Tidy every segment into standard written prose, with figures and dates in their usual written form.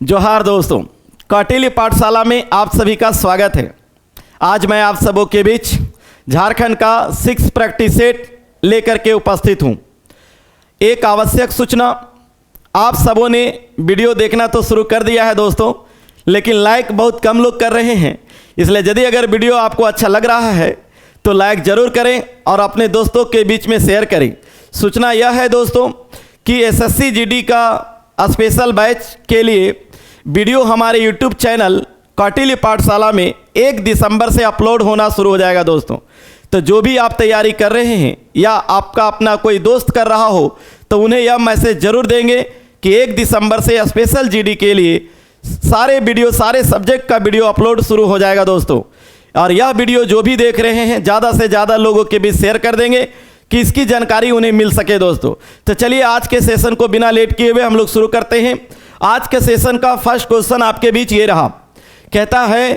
जोहार दोस्तों, कौटिल्य पाठशाला में आप सभी का स्वागत है। आज मैं आप सबों के बीच झारखंड का 6 प्रैक्टिस सेट लेकर के उपस्थित हूं। एक आवश्यक सूचना, आप सबों ने वीडियो देखना तो शुरू कर दिया है दोस्तों, लेकिन लाइक बहुत कम लोग कर रहे हैं। इसलिए यदि अगर वीडियो आपको अच्छा लग रहा है तो लाइक ज़रूर करें और अपने दोस्तों के बीच में शेयर करें। सूचना यह है दोस्तों कि एसएससी जीडी का स्पेशल बैच के लिए वीडियो हमारे यूट्यूब चैनल कौटिल्य पाठशाला में 1 दिसंबर से अपलोड होना शुरू हो जाएगा दोस्तों। तो जो भी आप तैयारी कर रहे हैं या आपका अपना कोई दोस्त कर रहा हो तो उन्हें यह मैसेज जरूर देंगे कि 1 दिसंबर से स्पेशल जीडी के लिए सारे वीडियो, सारे सब्जेक्ट का वीडियो अपलोड शुरू हो जाएगा दोस्तों। और यह वीडियो जो भी देख रहे हैं ज़्यादा से ज़्यादा लोगों के बीच शेयर कर देंगे कि इसकी जानकारी उन्हें मिल सके दोस्तों। तो चलिए आज के सेशन को बिना लेट किए हुए हम लोग शुरू करते हैं। आज के सेशन का फर्स्ट क्वेश्चन आपके बीच ये रहा, कहता है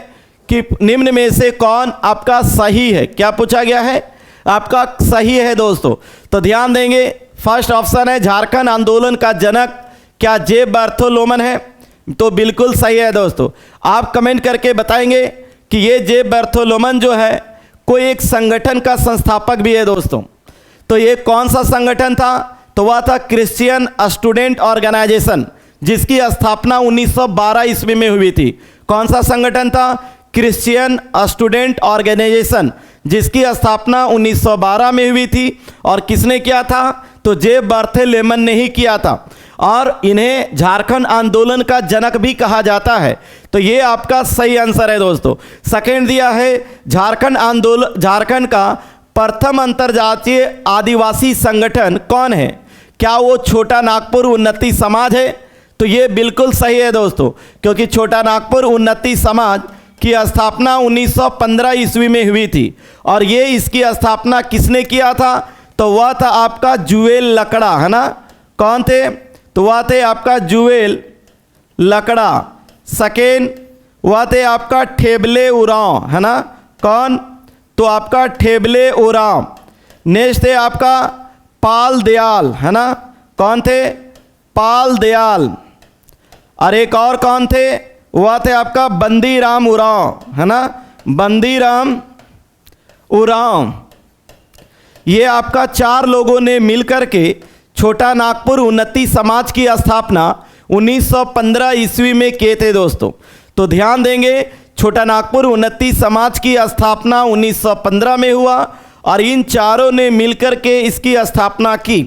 कि निम्न में से कौन आपका सही है। क्या पूछा गया है? आपका सही है दोस्तों। तो ध्यान देंगे, फर्स्ट ऑप्शन है झारखंड आंदोलन का जनक क्या जे बर्थोलोमन है? तो बिल्कुल सही है दोस्तों। आप कमेंट करके बताएंगे कि ये जे बर्थोलोमन जो है कोई एक संगठन का संस्थापक भी है दोस्तों। तो ये कौन सा संगठन था? तो वह था क्रिश्चियन स्टूडेंट ऑर्गेनाइजेशन, जिसकी स्थापना 1912 ईस्वी में हुई थी। कौन सा संगठन था? क्रिश्चियन स्टूडेंट ऑर्गेनाइजेशन, जिसकी स्थापना 1912 में हुई थी। और किसने किया था? तो जे बर्थोलोमन ने ही किया था। और इन्हें झारखंड आंदोलन का जनक भी कहा जाता है। तो ये आपका सही आंसर है दोस्तों। सेकेंड दिया है झारखंड का प्रथम अंतर्जातीय आदिवासी संगठन कौन है? क्या वो छोटा नागपुर उन्नति समाज है? तो ये बिल्कुल सही है दोस्तों, क्योंकि छोटा नागपुर उन्नति समाज की स्थापना 1915 ईस्वी में हुई थी। और ये इसकी स्थापना किसने किया था? तो वह था आपका जुएल लकड़ा, है ना। कौन थे? तो वह थे आपका जुएल लकड़ा। सेकेंड वह थे आपका ठेबले उरांव, है ना। कौन? तो आपका ठेबले उरांव। नेक्स्ट थे आपका पाल दयाल, है ना। कौन थे? पाल दयाल। और एक और कौन थे? वह थे आपका बंदीराम उरांव, है ना। बंदीराम उरांव। ये आपका 4 लोगों ने मिलकर के छोटा नागपुर उन्नति समाज की स्थापना 1915 ईस्वी में किए थे दोस्तों। तो ध्यान देंगे, छोटा नागपुर उन्नति समाज की स्थापना 1915 में हुआ और इन चारों ने मिलकर के इसकी स्थापना की।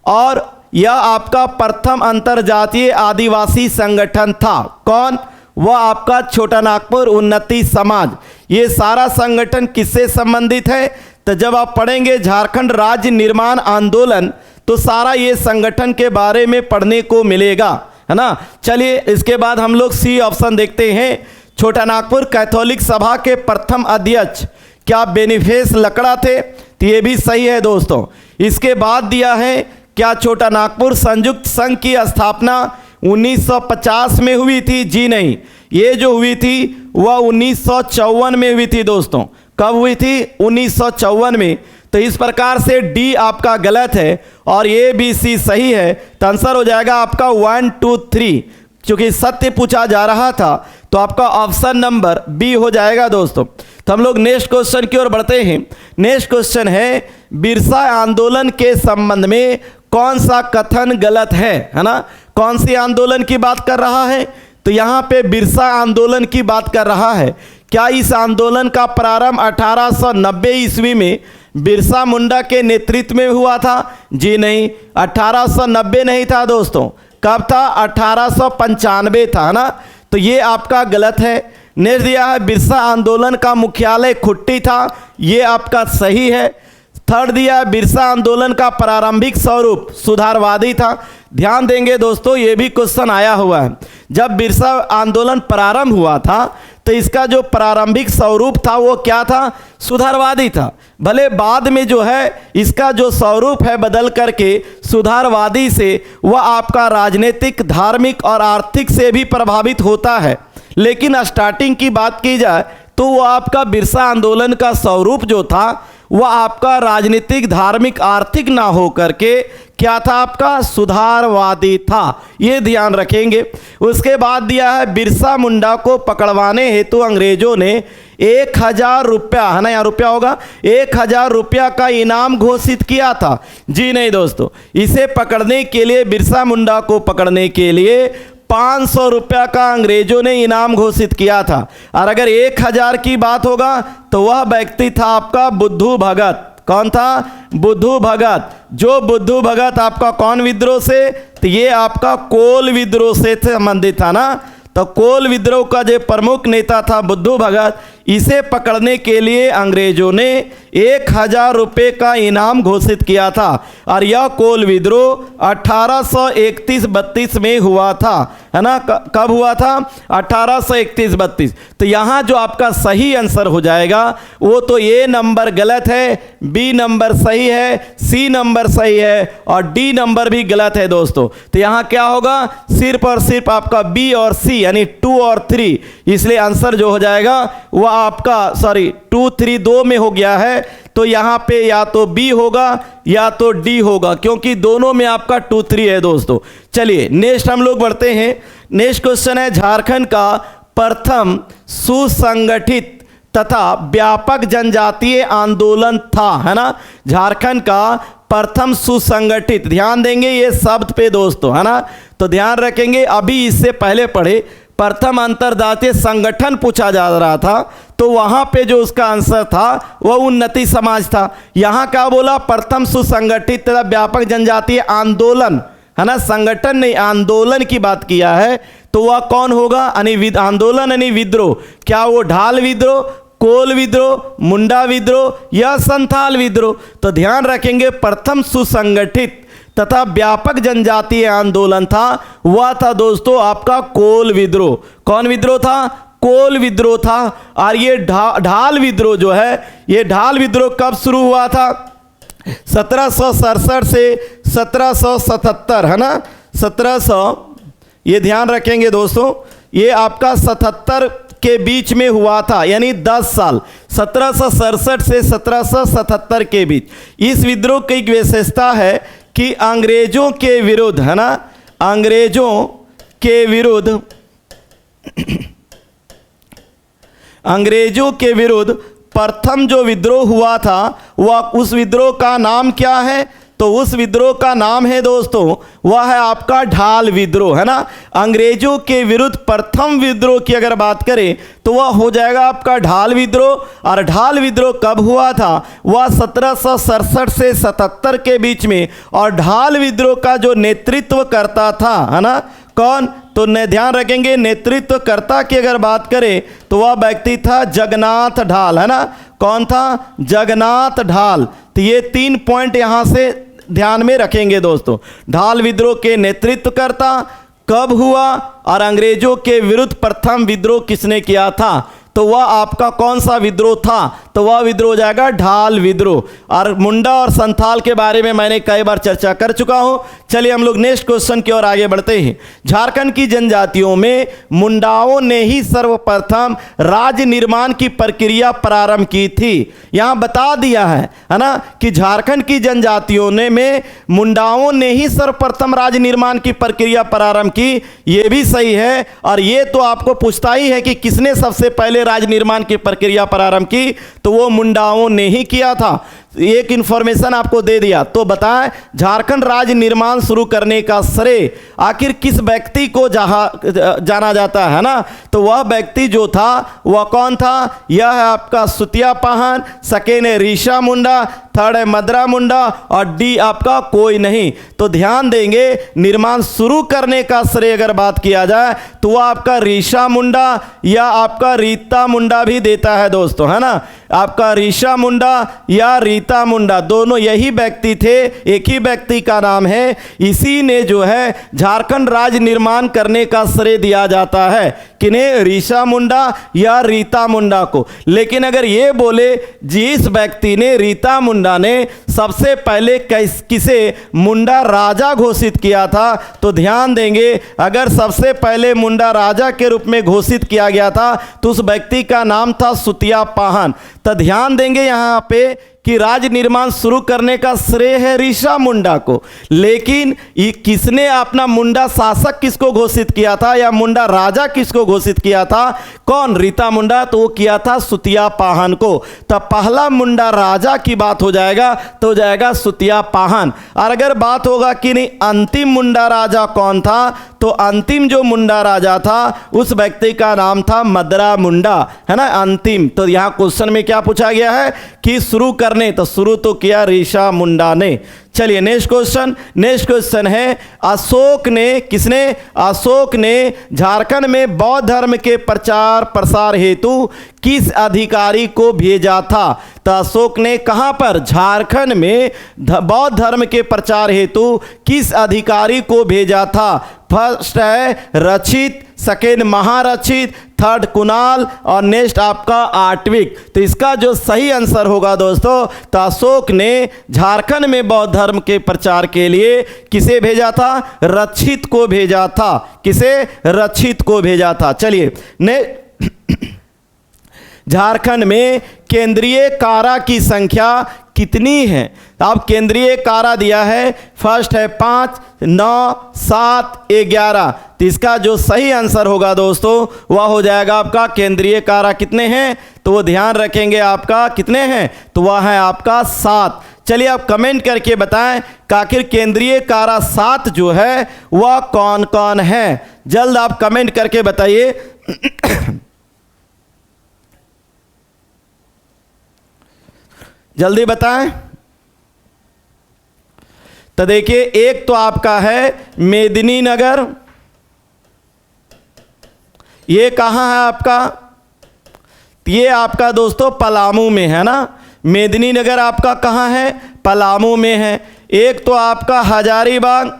और यह आपका प्रथम अंतर्जातीय आदिवासी संगठन था। कौन? वह आपका छोटा नागपुर उन्नति समाज। ये सारा संगठन किससे संबंधित है? तो जब आप पढ़ेंगे झारखंड राज्य निर्माण आंदोलन तो सारा ये संगठन के बारे में पढ़ने को मिलेगा, है ना। चलिए इसके बाद हम लोग सी ऑप्शन देखते हैं। छोटा नागपुर कैथोलिक सभा के प्रथम अध्यक्ष क्या बेनिफेस लकड़ा थे? तो ये भी सही है दोस्तों। इसके बाद दिया है क्या छोटा नागपुर संयुक्त संघ की स्थापना 1950 में हुई थी? जी नहीं, ये जो हुई थी वह 1954 में हुई थी दोस्तों। कब हुई थी? 1954 में। तो इस प्रकार से डी आपका गलत है और ए बी सी सही है। तो आंसर हो जाएगा आपका 1 2 3। चूँकि सत्य पूछा जा रहा था तो आपका ऑप्शन नंबर बी हो जाएगा दोस्तों। तो हम लोग नेक्स्ट क्वेश्चन की ओर बढ़ते हैं। नेक्स्ट क्वेश्चन है बिरसा आंदोलन के संबंध में कौन सा कथन गलत है ना। कौन सी आंदोलन की बात कर रहा है? तो यहाँ पे बिरसा आंदोलन की बात कर रहा है। क्या इस आंदोलन का प्रारंभ 1890 ईस्वी में बिरसा मुंडा के नेतृत्व में हुआ था? जी नहीं, 1890 नहीं था दोस्तों। कब था? 1895 था ना। तो ये आपका गलत है। नेक्स्ट दिया है बिरसा आंदोलन का मुख्यालय खुट्टी था। ये आपका सही है। थर्ड दिया बिरसा आंदोलन का प्रारंभिक स्वरूप सुधारवादी था। ध्यान देंगे दोस्तों, ये भी क्वेश्चन आया हुआ है। जब बिरसा आंदोलन प्रारंभ हुआ था तो इसका जो प्रारंभिक स्वरूप था वो क्या था? सुधारवादी था। भले बाद में जो है इसका जो स्वरूप है बदल करके सुधारवादी से वह आपका राजनीतिक, धार्मिक और आर्थिक से भी प्रभावित होता है। लेकिन स्टार्टिंग की बात की जाए तो वो आपका बिरसा आंदोलन का स्वरूप जो था वह आपका राजनीतिक, धार्मिक, आर्थिक ना हो करके क्या था, आपका सुधारवादी था। ये ध्यान रखेंगे। उसके बाद दिया है बिरसा मुंडा को पकड़वाने हेतु अंग्रेजों ने 1000 रुपया, है ना, यहाँ रुपया होगा, 1000 रुपया का इनाम घोषित किया था। जी नहीं दोस्तों, इसे पकड़ने के लिए, बिरसा मुंडा को पकड़ने के लिए 500 रुपया का अंग्रेजों ने इनाम घोषित किया था। और अगर 1000 की बात होगा तो वह व्यक्ति था आपका बुद्धू भगत। कौन था? बुद्धू भगत। जो बुद्धू भगत आपका कौन विद्रोह से? तो ये आपका कोल विद्रोह से संबंधित था ना। तो कोल विद्रोह का जो प्रमुख नेता था बुद्धू भगत, इसे पकड़ने के लिए अंग्रेजों ने 1000 रुपये का इनाम घोषित किया था। और यह कोल विद्रोह 1831-32 में हुआ था, है ना। कब हुआ था? 1831-32। तो यहाँ जो आपका सही आंसर हो जाएगा वो तो ए नंबर गलत है, बी नंबर सही है, सी नंबर सही है और डी नंबर भी गलत है दोस्तों। तो यहाँ क्या होगा? सिर्फ और सिर्फ आपका बी और सी, यानी 2 और 3। इसलिए आंसर जो हो जाएगा वह आपका 2, 3 2 में हो गया है। तो यहाँ पे या तो बी होगा या तो डी होगा, क्योंकि दोनों में आपका 2, 3 है दोस्तों। चलिए नेक्स्ट हम लोग बढ़ते हैं। नेक्स्ट क्वेश्चन है, झारखंड का प्रथम सुसंगठित तथा व्यापक जनजातीय आंदोलन था, है ना। झारखंड का प्रथम सुसंगठित, ध्यान देंगे ये शब्द पे दोस्तों, है ना। तो ध्यान रखेंगे, अभी इससे पहले पढ़े प्रथम अंतरजातीय संगठन पूछा जा रहा था, तो वहां पे जो उसका आंसर था वह उन्नति समाज था। यहां क्या बोला? प्रथम सुसंगठित तथा व्यापक जनजातीय आंदोलन, है ना। संगठन नहीं, आंदोलन की बात किया है। तो वह कौन होगा? आंदोलन यानी विद्रोह। क्या वो ढाल विद्रोह, कोल विद्रोह, मुंडा विद्रोह या संथाल विद्रोह? तो ध्यान रखेंगे, प्रथम सुसंगठित तथा व्यापक जनजातीय आंदोलन था, वह था दोस्तों आपका कोल विद्रोह। कौन विद्रोह था? कोल विद्रोह था। और ये ढाल विद्रोह जो है, ये ढाल विद्रोह कब शुरू हुआ था? 1767 से 1777, है ना। 1700, ये ध्यान रखेंगे दोस्तों, ये आपका 77 के बीच में हुआ था, यानी 10 साल, 1767 से 1777 के बीच। इस विद्रोह की एक विशेषता है कि अंग्रेजों के विरुद्ध, है ना, अंग्रेजों के विरुद्ध, अंग्रेजों के विरुद्ध प्रथम जो विद्रोह हुआ था, वह, उस विद्रोह का नाम क्या है? तो उस विद्रोह का नाम है दोस्तों, वह है आपका ढाल विद्रोह, है ना। अंग्रेजों के विरुद्ध प्रथम विद्रोह की अगर बात करें तो वह हो जाएगा आपका ढाल विद्रोह। और ढाल विद्रोह कब हुआ था? वह 1767 से 77 के बीच में। और ढाल विद्रोह का जो नेतृत्व करता था, है ना, कौन? तो ध्यान रखेंगे, नेतृत्वकर्ता की अगर बात करें तो वह व्यक्ति था जगन्नाथ ढाल, है ना। कौन था? जगन्नाथ ढाल। तो ये 3 पॉइंट यहां से ध्यान में रखेंगे दोस्तों। ढाल विद्रोह के नेतृत्वकर्ता, कब हुआ, और अंग्रेजों के विरुद्ध प्रथम विद्रोह किसने किया था? तो वह आपका कौन सा विद्रोह था? तो वह विद्रोह हो जाएगा ढाल विद्रोह। और मुंडा और संथाल के बारे में मैंने कई बार चर्चा कर चुका हूं। चलिए हम लोग नेक्स्ट क्वेश्चन की ओर आगे बढ़ते हैं। झारखंड की जनजातियों में मुंडाओं ने ही सर्वप्रथम राज्य निर्माण की प्रक्रिया प्रारंभ की थी। यहां बता दिया है ना, कि झारखंड की जनजातियों ने में मुंडाओं ने ही सर्वप्रथम राज्य निर्माण की प्रक्रिया प्रारंभ की। यह भी सही है। और ये तो आपको पूछता ही है कि किसने सबसे पहले राज्य निर्माण की प्रक्रिया प्रारंभ की? तो वो मुंडाओं ने ही किया था। एक इंफॉर्मेशन आपको दे दिया। तो बताएं, झारखंड राज्य निर्माण शुरू करने का श्रेय आखिर किस व्यक्ति को जाना जाता है ना? तो वह व्यक्ति जो था वह कौन था? यह है आपका सुतिया पाहन, सेकेंड है रीशा मुंडा, थर्ड है मदरा मुंडा और डी आपका कोई नहीं। तो ध्यान देंगे, निर्माण शुरू करने का श्रेय अगर बात किया जाए तो वह आपका रीशा मुंडा या आपका रीता मुंडा भी देता है दोस्तों, है ना। आपका रीशा मुंडा या रीता मुंडा दोनों यही व्यक्ति थे, एक ही व्यक्ति का नाम है। इसी ने जो है झारखंड राज्य निर्माण करने का श्रेय दिया जाता है। किन्हें? रीशा मुंडा या रीता मुंडा को। लेकिन अगर ये बोले जिस व्यक्ति ने, रीता मुंडा ने सबसे पहले किसे मुंडा राजा घोषित किया था, तो ध्यान देंगे, अगर सबसे पहले मुंडा राजा के रूप में घोषित किया गया था तो उस व्यक्ति का नाम था सुतिया पाहन। तो ध्यान देंगे यहाँ पे कि राज्य निर्माण शुरू करने का श्रेय है ऋषा मुंडा को, लेकिन ये किसने अपना मुंडा शासक किसको घोषित किया था या मुंडा राजा किसको घोषित किया था? कौन? रीता मुंडा। तो वो किया था सुतिया पाहन को। तब पहला मुंडा राजा की बात हो जाएगा तो हो जाएगा सुतिया पाहन। और अगर बात होगा कि नहीं अंतिम मुंडा राजा कौन था, तो अंतिम जो मुंडा राजा था उस व्यक्ति का नाम था मदरा मुंडा, है ना, अंतिम। तो यहाँ क्वेश्चन में क्या पूछा गया है कि शुरू करने, तो शुरू तो किया ऋषा मुंडा ने। चलिए नेक्स्ट क्वेश्चन है अशोक ने, किसने? अशोक ने झारखंड में बौद्ध धर्म के प्रचार प्रसार हेतु किस अधिकारी को भेजा था? तो अशोक ने कहां पर? झारखंड में बौद्ध धर्म के प्रचार हेतु किस अधिकारी को भेजा था? फर्स्ट है रचित, सेकेंड महारचित, थर्ड कुणाल और नेक्स्ट आपका आर्टविक। तो इसका जो सही आंसर होगा दोस्तों, तो अशोक ने झारखंड में बौद्ध धर्म के प्रचार के लिए किसे भेजा था? रचित को भेजा था। किसे? रचित को भेजा था। चलिए झारखंड में केंद्रीय कारा की संख्या कितनी है? अब केंद्रीय कारा दिया है, फर्स्ट है 5, 9, 7, 11। तो इसका जो सही आंसर होगा दोस्तों वह हो जाएगा आपका केंद्रीय कारा कितने हैं, तो वो ध्यान रखेंगे आपका कितने हैं, तो वह है आपका 7। चलिए आप कमेंट करके बताएं कि आखिर केंद्रीय कारा 7 जो है वह कौन कौन है। जल्द आप कमेंट करके बताइए। जल्दी बताएं। तो देखिए एक तो आपका है मेदिनीनगर, ये कहाँ है आपका? ये आपका दोस्तों पलामू में है ना। मेदिनीनगर आपका कहाँ है? पलामू में है। एक तो आपका हजारीबाग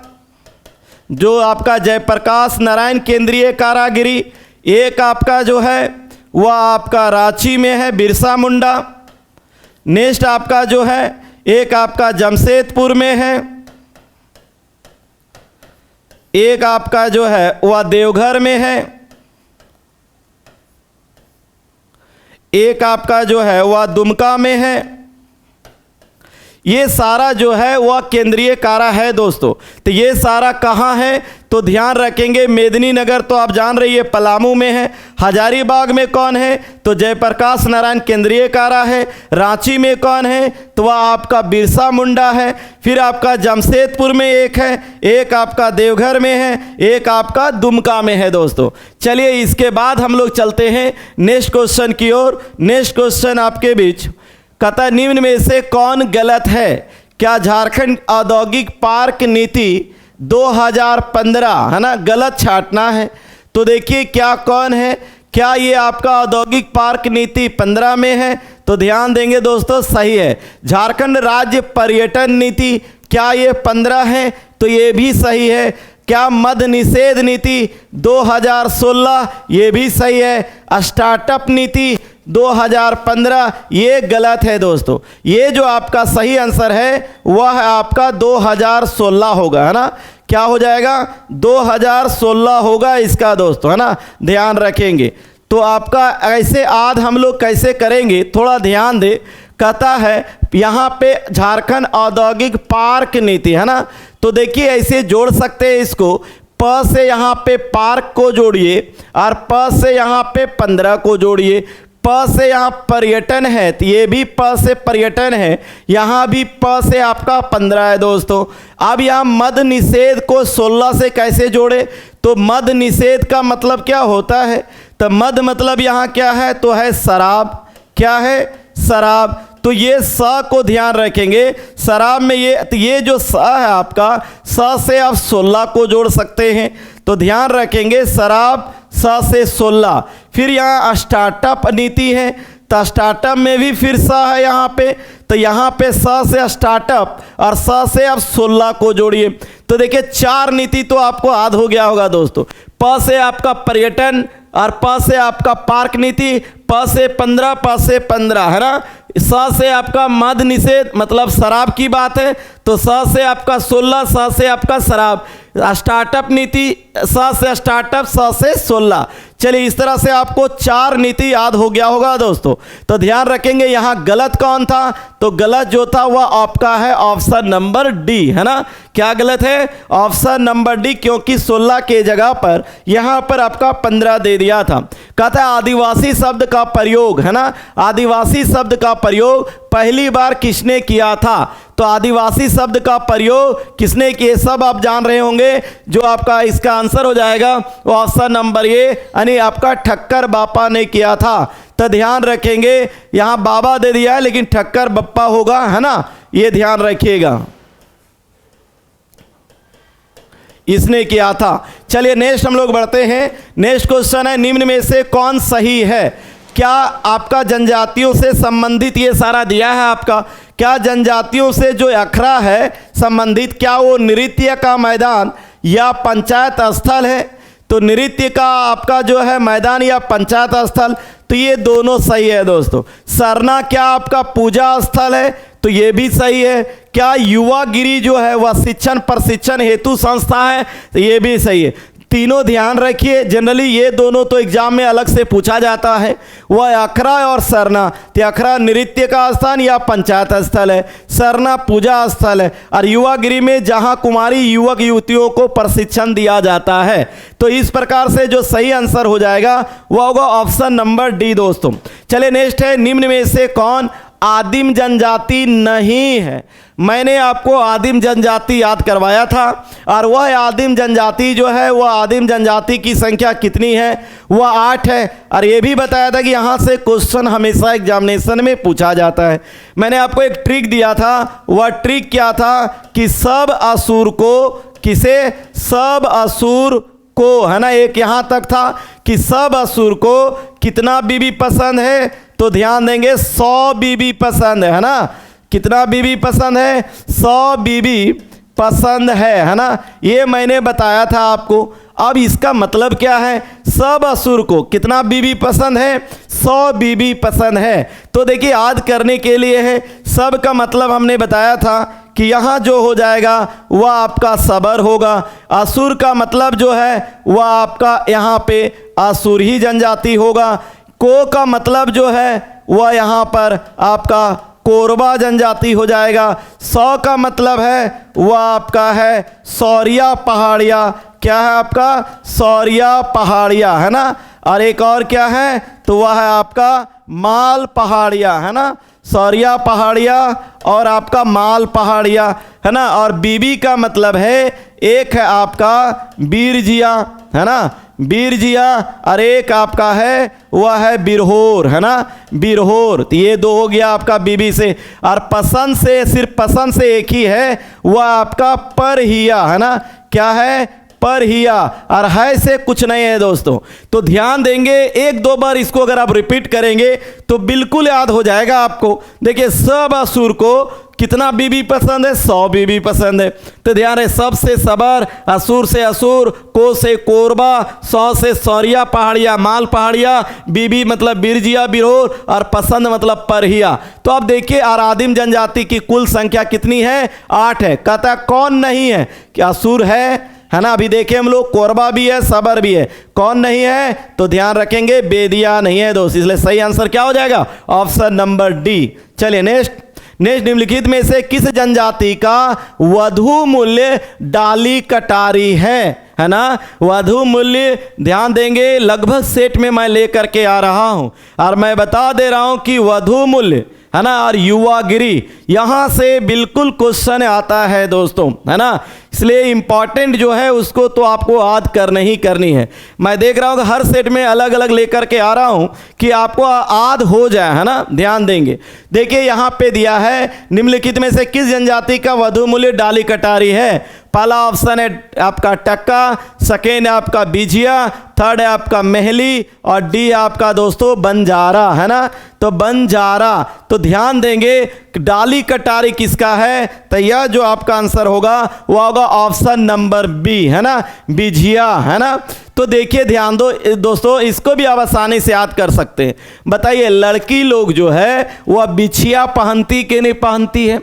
जो आपका जयप्रकाश नारायण केंद्रीय कारागिरी, एक आपका जो है वह आपका रांची में है बिरसा मुंडा। नेक्स्ट आपका जो है एक आपका जमशेदपुर में है, एक आपका जो है वह देवघर में है, एक आपका जो है वह दुमका में है। ये सारा जो है वह केंद्रीय कारा है दोस्तों। तो ये सारा कहाँ है, तो ध्यान रखेंगे मेदिनीनगर तो आप जान रही है पलामू में है। हजारीबाग में कौन है, तो जयप्रकाश नारायण केंद्रीय कारा है। रांची में कौन है, तो वह आपका बिरसा मुंडा है। फिर आपका जमशेदपुर में एक है, एक आपका देवघर में है, एक आपका दुमका में है दोस्तों। चलिए इसके बाद हम लोग चलते हैं नेक्स्ट क्वेश्चन की ओर। नेक्स्ट क्वेश्चन आपके बीच कतः निम्न में से कौन गलत है? क्या झारखंड औद्योगिक पार्क नीति 2015 है ना, गलत छांटना है। तो देखिए क्या कौन है, क्या ये आपका औद्योगिक पार्क नीति 15 में है, तो ध्यान देंगे दोस्तों सही है। झारखंड राज्य पर्यटन नीति क्या ये 15 है, तो ये भी सही है। क्या मद निषेध नीति 2016, ये भी सही है। स्टार्टअप नीति 2015 ये गलत है दोस्तों। ये जो आपका सही आंसर है वह आपका 2016 होगा, है ना। क्या हो जाएगा, 2016 होगा इसका दोस्तों, है ना, ध्यान रखेंगे। तो आपका ऐसे आज हम लोग कैसे करेंगे, थोड़ा ध्यान दे। कहता है यहाँ पे झारखंड औद्योगिक पार्क नीति, है ना। तो देखिए ऐसे जोड़ सकते हैं इसको, प से यहाँ पे पार्क को जोड़िए और प से यहाँ पे 15 को जोड़िए। प से यहाँ पर्यटन है तो ये भी प से पर्यटन है, यहाँ भी प से आपका 15 है दोस्तों। अब यहाँ मद निषेध को 16 से कैसे जोड़े, तो मद निषेध का मतलब क्या होता है, तो मद मतलब यहाँ क्या है, तो है शराब। क्या है, शराब। तो ये स को ध्यान रखेंगे, शराब में ये जो स है आपका, स से आप 16 को जोड़ सकते हैं। तो ध्यान रखेंगे शराब स से 16। फिर यहाँ स्टार्टअप नीति है, तो स्टार्टअप में भी फिर स है यहाँ पे, तो यहाँ पे स से स्टार्टअप और स से आप 16 को जोड़िए। तो देखिए 4 नीति तो आपको याद हो गया होगा दोस्तों। प से आपका पर्यटन और प से आपका पार्क नीति, प से 15, प से 15, है ना। स से आपका मद निषेध मतलब शराब की बात है, तो स से आपका 16, स से आपका शराब। स्टार्टअप नीति स से स्टार्टअप, स से 16। चलिए इस तरह से आपको 4 नीति याद हो गया होगा दोस्तों। तो ध्यान रखेंगे यहाँ गलत कौन था, तो गलत जो था वह आपका है ऑप्शन नंबर डी, है ना। क्या गलत है, ऑप्शन नंबर डी, क्योंकि 16 के जगह पर यहाँ पर आपका 15 दे दिया था। कहता है आदिवासी शब्द का प्रयोग, है ना, आदिवासी शब्द का प्रयोग पहली बार किसने किया था। तो आदिवासी शब्द का प्रयोग किसने किए, सब आप जान रहे होंगे। जो आपका इसका आंसर हो जाएगा वो ऑप्शन नंबर ए, यानी आपका ठक्कर बापा ने किया था। तो ध्यान रखेंगे यहाँ बाबा दे दिया है लेकिन ठक्कर बप्पा होगा, है ना, ये ध्यान रखिएगा, इसने किया था। चलिए नेक्स्ट हम लोग बढ़ते हैं। नेक्स्ट क्वेश्चन है निम्न में से कौन सही है। क्या आपका जनजातियों से संबंधित ये सारा दिया है आपका, क्या जनजातियों से जो अखड़ा है संबंधित, क्या वो नृत्य का मैदान या पंचायत स्थल है। तो नृत्य का आपका जो है मैदान या पंचायत स्थल, तो ये दोनों सही है दोस्तों। सरना क्या आपका पूजा स्थल है, तो ये भी सही है। क्या युवागिरी जो है वह शिक्षण प्रशिक्षण हेतु संस्था है, तो ये भी सही है। तीनों ध्यान रखिए, जनरली ये दोनों तो एग्जाम में अलग से पूछा जाता है। वह अखड़ा और सरना, तो अखड़ा नृत्य का स्थान या पंचायत स्थल है, सरना पूजा स्थल है, और युवागिरी में जहां कुमारी युवक युवतियों को प्रशिक्षण दिया जाता है। तो इस प्रकार से जो सही आंसर हो जाएगा वह होगा ऑप्शन नंबर डी दोस्तों। चलिए नेक्स्ट है निम्न में से कौन आदिम जनजाति नहीं है। मैंने आपको आदिम जनजाति याद करवाया था, और वह आदिम जनजाति जो है वह आदिम जनजाति की संख्या कितनी है, वह 8 है। और ये भी बताया था कि यहाँ से क्वेश्चन हमेशा एग्जामिनेशन में पूछा जाता है। मैंने आपको एक ट्रिक दिया था, वह ट्रिक क्या था कि सब असुर को, किसे, सब असुर को, है ना, एक यहाँ तक था कि सब असुर को कितना बीबी पसंद है, तो ध्यान देंगे 100 बीबी पसंद है ना। कितना बीबी पसंद है, 100 बीबी पसंद है ना, ये मैंने बताया था आपको। अब इसका मतलब क्या है, सब असुर को कितना बीबी पसंद है, 100 बीबी पसंद है। तो देखिए याद करने के लिए है, सब का मतलब हमने बताया था कि यहाँ जो हो जाएगा वह आपका सबर होगा। असुर का मतलब जो है वह आपका यहाँ पे असुर ही जनजाति होगा। को का मतलब जो है वह यहाँ पर आपका कोरबा जनजाति हो जाएगा। 100 का मतलब है वह आपका है सौरिया पहाड़िया, क्या है आपका सौरिया पहाड़िया, है ना। और एक और क्या है, तो वह है आपका माल पहाड़िया, है ना, सौरिया पहाड़िया और आपका माल पहाड़िया, है ना। और बीबी का मतलब है, एक है आपका बीरजिया, है ना, बीरजिया, और एक आपका है वह है बिरहोर, है ना, बिरहोर। तो ये 2 हो गया आपका बीबी से। और पसंद से, सिर्फ पसंद से एक ही है, वह आपका परहिया, है ना, क्या है परहिया, और है से कुछ नहीं है दोस्तों। तो ध्यान देंगे, 1-2 बार इसको अगर आप रिपीट करेंगे तो बिल्कुल याद हो जाएगा आपको। देखिए सब असुर को कितना बीबी पसंद है, 100 बीबी पसंद है। तो ध्यान है, सब से सबर, असुर से असुर, को से कोरबा, 100 से सौरिया पहाड़िया, माल पहाड़िया, बीबी मतलब बिरजिया बिरहोर, और पसंद मतलब परहिया। तो अब देखिए आदिम जनजाति की कुल संख्या कितनी है, 8 है। कहता है कौन नहीं है, क्या असुर है ना। अभी देखें हम लोग, कोरबा भी है, सबर भी है, कौन नहीं है, तो ध्यान रखेंगे बेदिया नहीं है दोस्त। इसलिए सही आंसर क्या हो जाएगा, ऑप्शन नंबर डी। चलिए नेक्स्ट निम्नलिखित में से किस जनजाति का वधु मूल्य डाली कटारी है ना। वधु मूल्य ध्यान देंगे, लगभग सेट में मैं लेकर के आ रहा हूं, और मैं बता दे रहा हूं कि वधु मूल्य, है ना, और युवागिरी, यहां से बिल्कुल क्वेश्चन आता है दोस्तों, है ना। इसलिए इंपॉर्टेंट जो है उसको तो आपको याद करनी ही करनी है। मैं देख रहा हूँ कि हर सेट में अलग अलग लेकर के आ रहा हूँ कि आपको याद हो जाए, है ना। ध्यान देंगे, देखिए यहाँ पे दिया है निम्नलिखित में से किस जनजाति का वधु मूल्य डाली कटारी है। पहला ऑप्शन है आपका टक्का, सेकेंड है आपका बिजिया, थर्ड है आपका महली, और डी आपका दोस्तों बंजारा, है ना। तो बंजारा, तो ध्यान देंगे डाली कटारी किसका है, तो यह जो आपका आंसर होगा वह होगा ऑप्शन नंबर बी, है ना, बिजिया, है ना। तो देखिए ध्यान दो दोस्तों, इसको भी आप आसानी से याद कर सकते हैं। बताइए लड़की लोग जो है वह बिछिया पहनती कि नहीं पहनती है,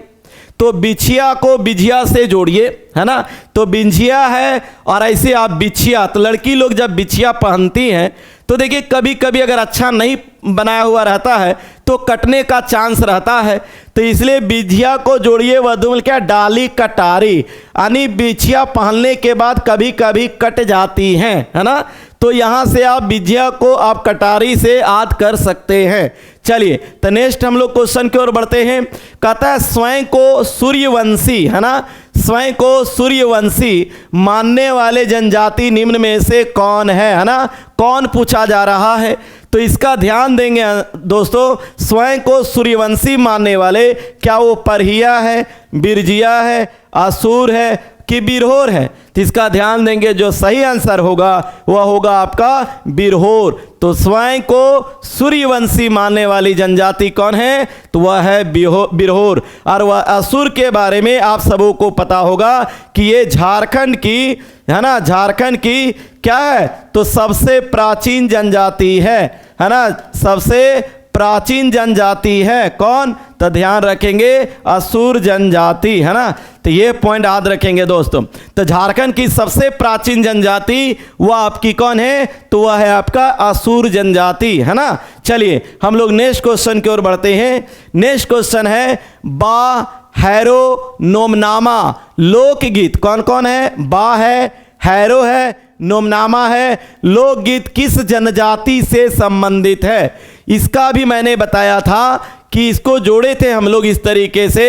तो बिछिया को बिझिया से जोड़िए, है ना। तो बिंझिया है और ऐसे आप बिछिया, तो लड़की लोग जब बिछिया पहनती हैं तो देखिए कभी कभी अगर अच्छा नहीं बनाया हुआ रहता है तो कटने का चांस रहता है, तो इसलिए बिझिया को जोड़िए वधूमल क्या डाली कटारी, यानी बिछिया पहनने के बाद कभी कभी कट जाती हैं, है ना। तो यहाँ से आप बिझिया को आप कटारी से याद कर सकते हैं। चलिए तो नेक्स्ट हम लोग क्वेश्चन की ओर बढ़ते हैं। कहता है स्वयं को सूर्यवंशी, है ना, स्वयं को सूर्यवंशी मानने वाले जनजाति निम्न में से कौन है ना, कौन पूछा जा रहा है। तो इसका ध्यान देंगे दोस्तों, स्वयं को सूर्यवंशी मानने वाले क्या वो परहिया है, बिरजिया है, आसुर है कि बिरहोर है। तो इसका ध्यान देंगे, जो सही आंसर होगा वह होगा आपका बिरहोर। तो स्वयं को सूर्यवंशी मानने वाली जनजाति कौन है, तो वह है बिरहोर। और वह असुर के बारे में आप सबों को पता होगा कि ये झारखंड की, है ना, झारखंड की क्या है, तो सबसे प्राचीन जनजाति है ना, सबसे प्राचीन जनजाति है कौन, तो ध्यान रखेंगे असुर जनजाति, है ना। तो ये पॉइंट याद रखेंगे दोस्तों। तो झारखंड की सबसे प्राचीन जनजाति वह आपकी कौन है, तो वह है आपका असुर जनजाति, है ना। चलिए हम लोग नेक्स्ट क्वेश्चन की ओर बढ़ते हैं। नेक्स्ट क्वेश्चन है बा हैरो नोमनामा लोकगीत कौन कौन है, बा है, हैरो है, नोमनामा है, लोकगीत किस जनजाति से संबंधित है। इसका भी मैंने बताया था कि इसको जोड़े थे हम लोग इस तरीके से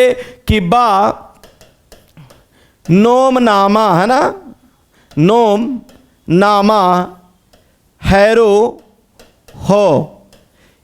कि बा नोमनामा, है ना, नोमनामा हैरो हो,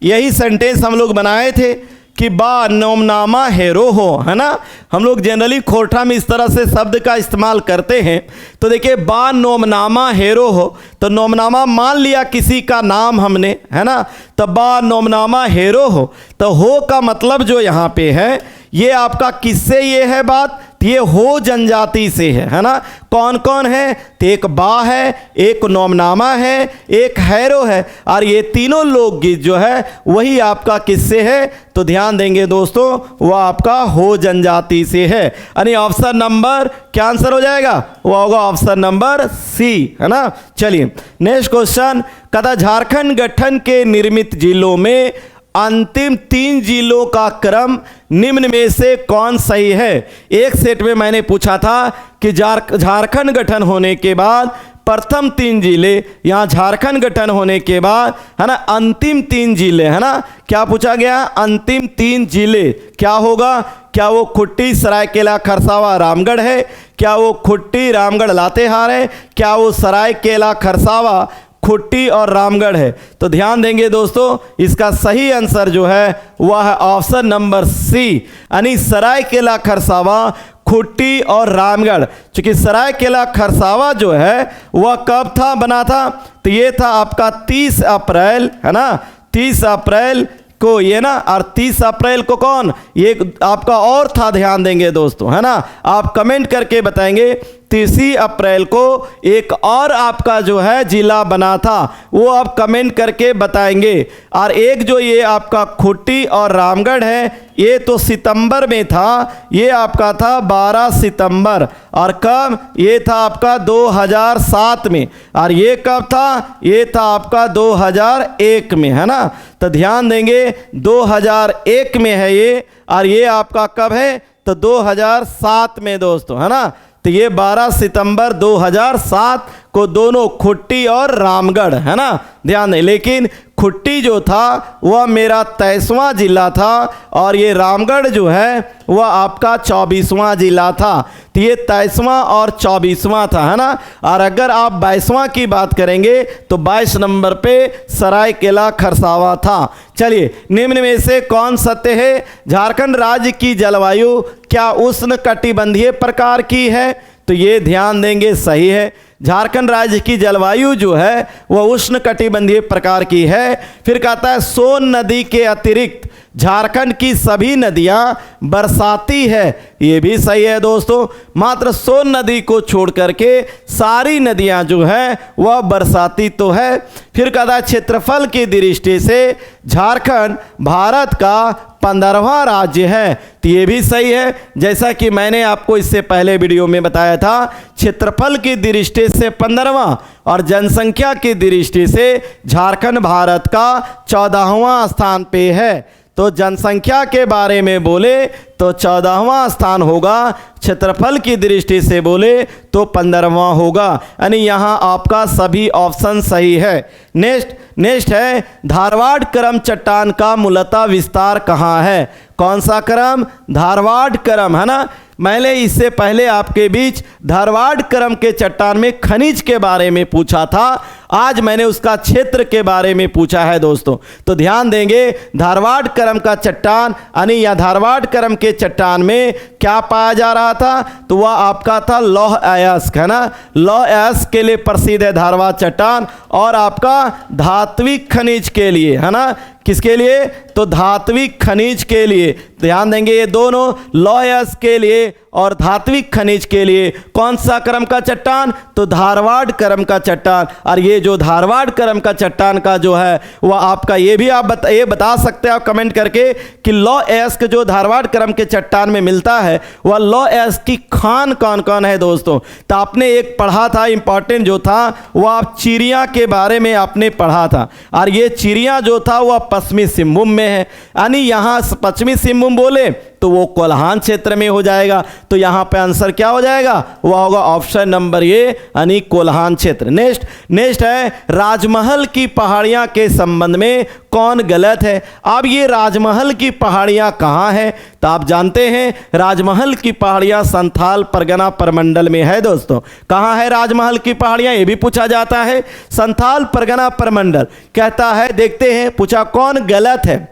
यही सेंटेंस हम लोग बनाए थे कि बा नोमनामा हैरो हो, है ना। हम लोग जनरली खोरठा में इस तरह से शब्द का इस्तेमाल करते हैं। तो देखिए बा नोमनामा हैरो हो, तो नोमनामा मान लिया किसी का नाम हमने, है ना, तो बा नोमनामा हैरो हो, तो हो का मतलब जो यहाँ पे है ये आपका किससे ये है बात, ये हो जनजाति से है ना। कौन कौन है, तो एक बा है, एक नोमनामा है, एक हैरो है, और ये तीनों लोकगीत जो है वही आपका किससे है, तो ध्यान देंगे दोस्तों वह आपका हो जनजाति से है। यानी ऑप्शन नंबर क्या आंसर हो जाएगा, वह होगा ऑप्शन नंबर सी, है ना। चलिए नेक्स्ट क्वेश्चन, कहता झारखंड गठन के निर्मित जिलों में अंतिम 3 जिलों का क्रम निम्न में से कौन सही है। एक सेट में मैंने पूछा था कि झारखंड गठन होने के बाद प्रथम 3 जिले, यहाँ झारखंड गठन होने के बाद, है ना, अंतिम 3 जिले, है ना, क्या पूछा गया, अंतिम 3 जिले क्या होगा, क्या वो खुट्टी सरायकेला खरसावा रामगढ़ है, क्या वो खुट्टी रामगढ़ लातेहार है, क्या वो सरायकेला खरसावा खुट्टी और रामगढ़ है। तो ध्यान देंगे दोस्तों, इसका सही आंसर जो है वह है ऑप्शन नंबर सी, यानी सरायकेला खरसावा खुट्टी और रामगढ़। क्योंकि सरायकेला खरसावा जो है वह कब था बना था, तो ये था आपका 30 अप्रैल, है ना, 30 अप्रैल को ये ना, और 30 अप्रैल को कौन, ये आपका और था, ध्यान देंगे दोस्तों, है ना, आप कमेंट करके बताएंगे। 30 अप्रैल को एक और आपका जो है जिला बना था, वो आप कमेंट करके बताएंगे। और एक जो ये आपका खुट्टी और रामगढ़ है ये तो सितंबर में था, ये आपका था 12 सितंबर, और कब, ये था आपका 2007 में, और ये कब था, ये था आपका 2001 में, है ना। तो ध्यान देंगे 2001 में है ये, और ये आपका कब है, तो 2007 में दोस्तों, है ना। तो ये 12 सितंबर 2007 को दोनों खुट्टी और रामगढ़, है ना, ध्यान दें। लेकिन खुट्टी जो था वह मेरा 23वां जिला था, और ये रामगढ़ जो है वह आपका 24वां जिला था। तो ये 23वां और 24वां था, है ना। और अगर आप 22वां की बात करेंगे तो 22 नंबर पे सरायकेला खरसावा था। चलिए निम्न में से कौन सत्य है, झारखंड राज्य की जलवायु क्या उष्ण कटिबंधीय प्रकार की है, तो ये ध्यान देंगे सही है। झारखंड राज्य की जलवायु जो है वह उष्ण कटिबंधीय प्रकार की है। फिर कहता है सोन नदी के अतिरिक्त झारखंड की सभी नदियां बरसाती है, ये भी सही है दोस्तों। मात्र सोन नदी को छोड़ करके सारी नदियां जो है वह बरसाती तो है। फिर कहता है क्षेत्रफल की दृष्टि से झारखंड भारत का 15वां राज्य है। तो ये भी सही है, जैसा कि मैंने आपको इससे पहले वीडियो में बताया था, क्षेत्रफल की दृष्टि से 15वां और जनसंख्या की दृष्टि से झारखंड भारत का 14वां स्थान पे है। तो जनसंख्या के बारे में बोले तो 14वां स्थान होगा, क्षेत्रफल की दृष्टि से बोले तो 15वां होगा, यानी यहाँ आपका सभी ऑप्शन सही है। नेक्स्ट है धारवाड़ क्रम चट्टान का मूलतः विस्तार कहाँ है? कौन सा क्रम? धारवाड़ क्रम, है ना। मैंने इससे पहले आपके बीच धारवाड़ क्रम के चट्टान में खनिज के बारे में पूछा था, आज मैंने उसका क्षेत्र के बारे में पूछा है दोस्तों। तो ध्यान देंगे, धारवाड़ क्रम का चट्टान यानी या धारवाड़ क्रम के चट्टान में क्या पाया जा रहा था? तो वह आपका था लौह अयस्क, है ना। लौह अयस्क के लिए प्रसिद्ध है धारवाड़ चट्टान, और आपका धात्विक खनिज के लिए, है ना। किसके लिए? तो धात्विक खनिज के लिए। ध्यान देंगे, ये दोनों लौह अयस्क के लिए और धात्विक खनिज के लिए कौन सा क्रम का चट्टान? तो धारवाड़ क्रम का चट्टान। और ये जो धारवाड़ क्रम का चट्टान का जो है वह आपका, ये भी आप बता सकते हैं आप कमेंट करके कि लौह अयस्क जो धारवाड़ क्रम के चट्टान में मिलता है वह लौह अयस्क की खान कौन कौन है दोस्तों? तो आपने एक पढ़ा था, इंपॉर्टेंट जो था वह आप चिड़िया के बारे में आपने पढ़ा था, और ये चिड़िया जो था वह पश्चिमी सिंहभूम में है, यानी यहाँ पश्चिमी सिंहभूम बोले तो वो कोल्हान क्षेत्र में हो जाएगा। तो यहाँ पे आंसर क्या हो जाएगा? वह होगा ऑप्शन नंबर ए, यानी कोल्हान क्षेत्र। नेक्स्ट है राजमहल की पहाड़ियाँ के संबंध में कौन गलत है? अब ये राजमहल की पहाड़ियाँ कहाँ है? तो आप जानते हैं राजमहल की पहाड़ियाँ संथाल परगना प्रमंडल में है दोस्तों। कहाँ है राजमहल की पहाड़ियाँ? ये भी पूछा जाता है, संथाल परगना प्रमंडल कहता है। देखते हैं पूछा कौन गलत है।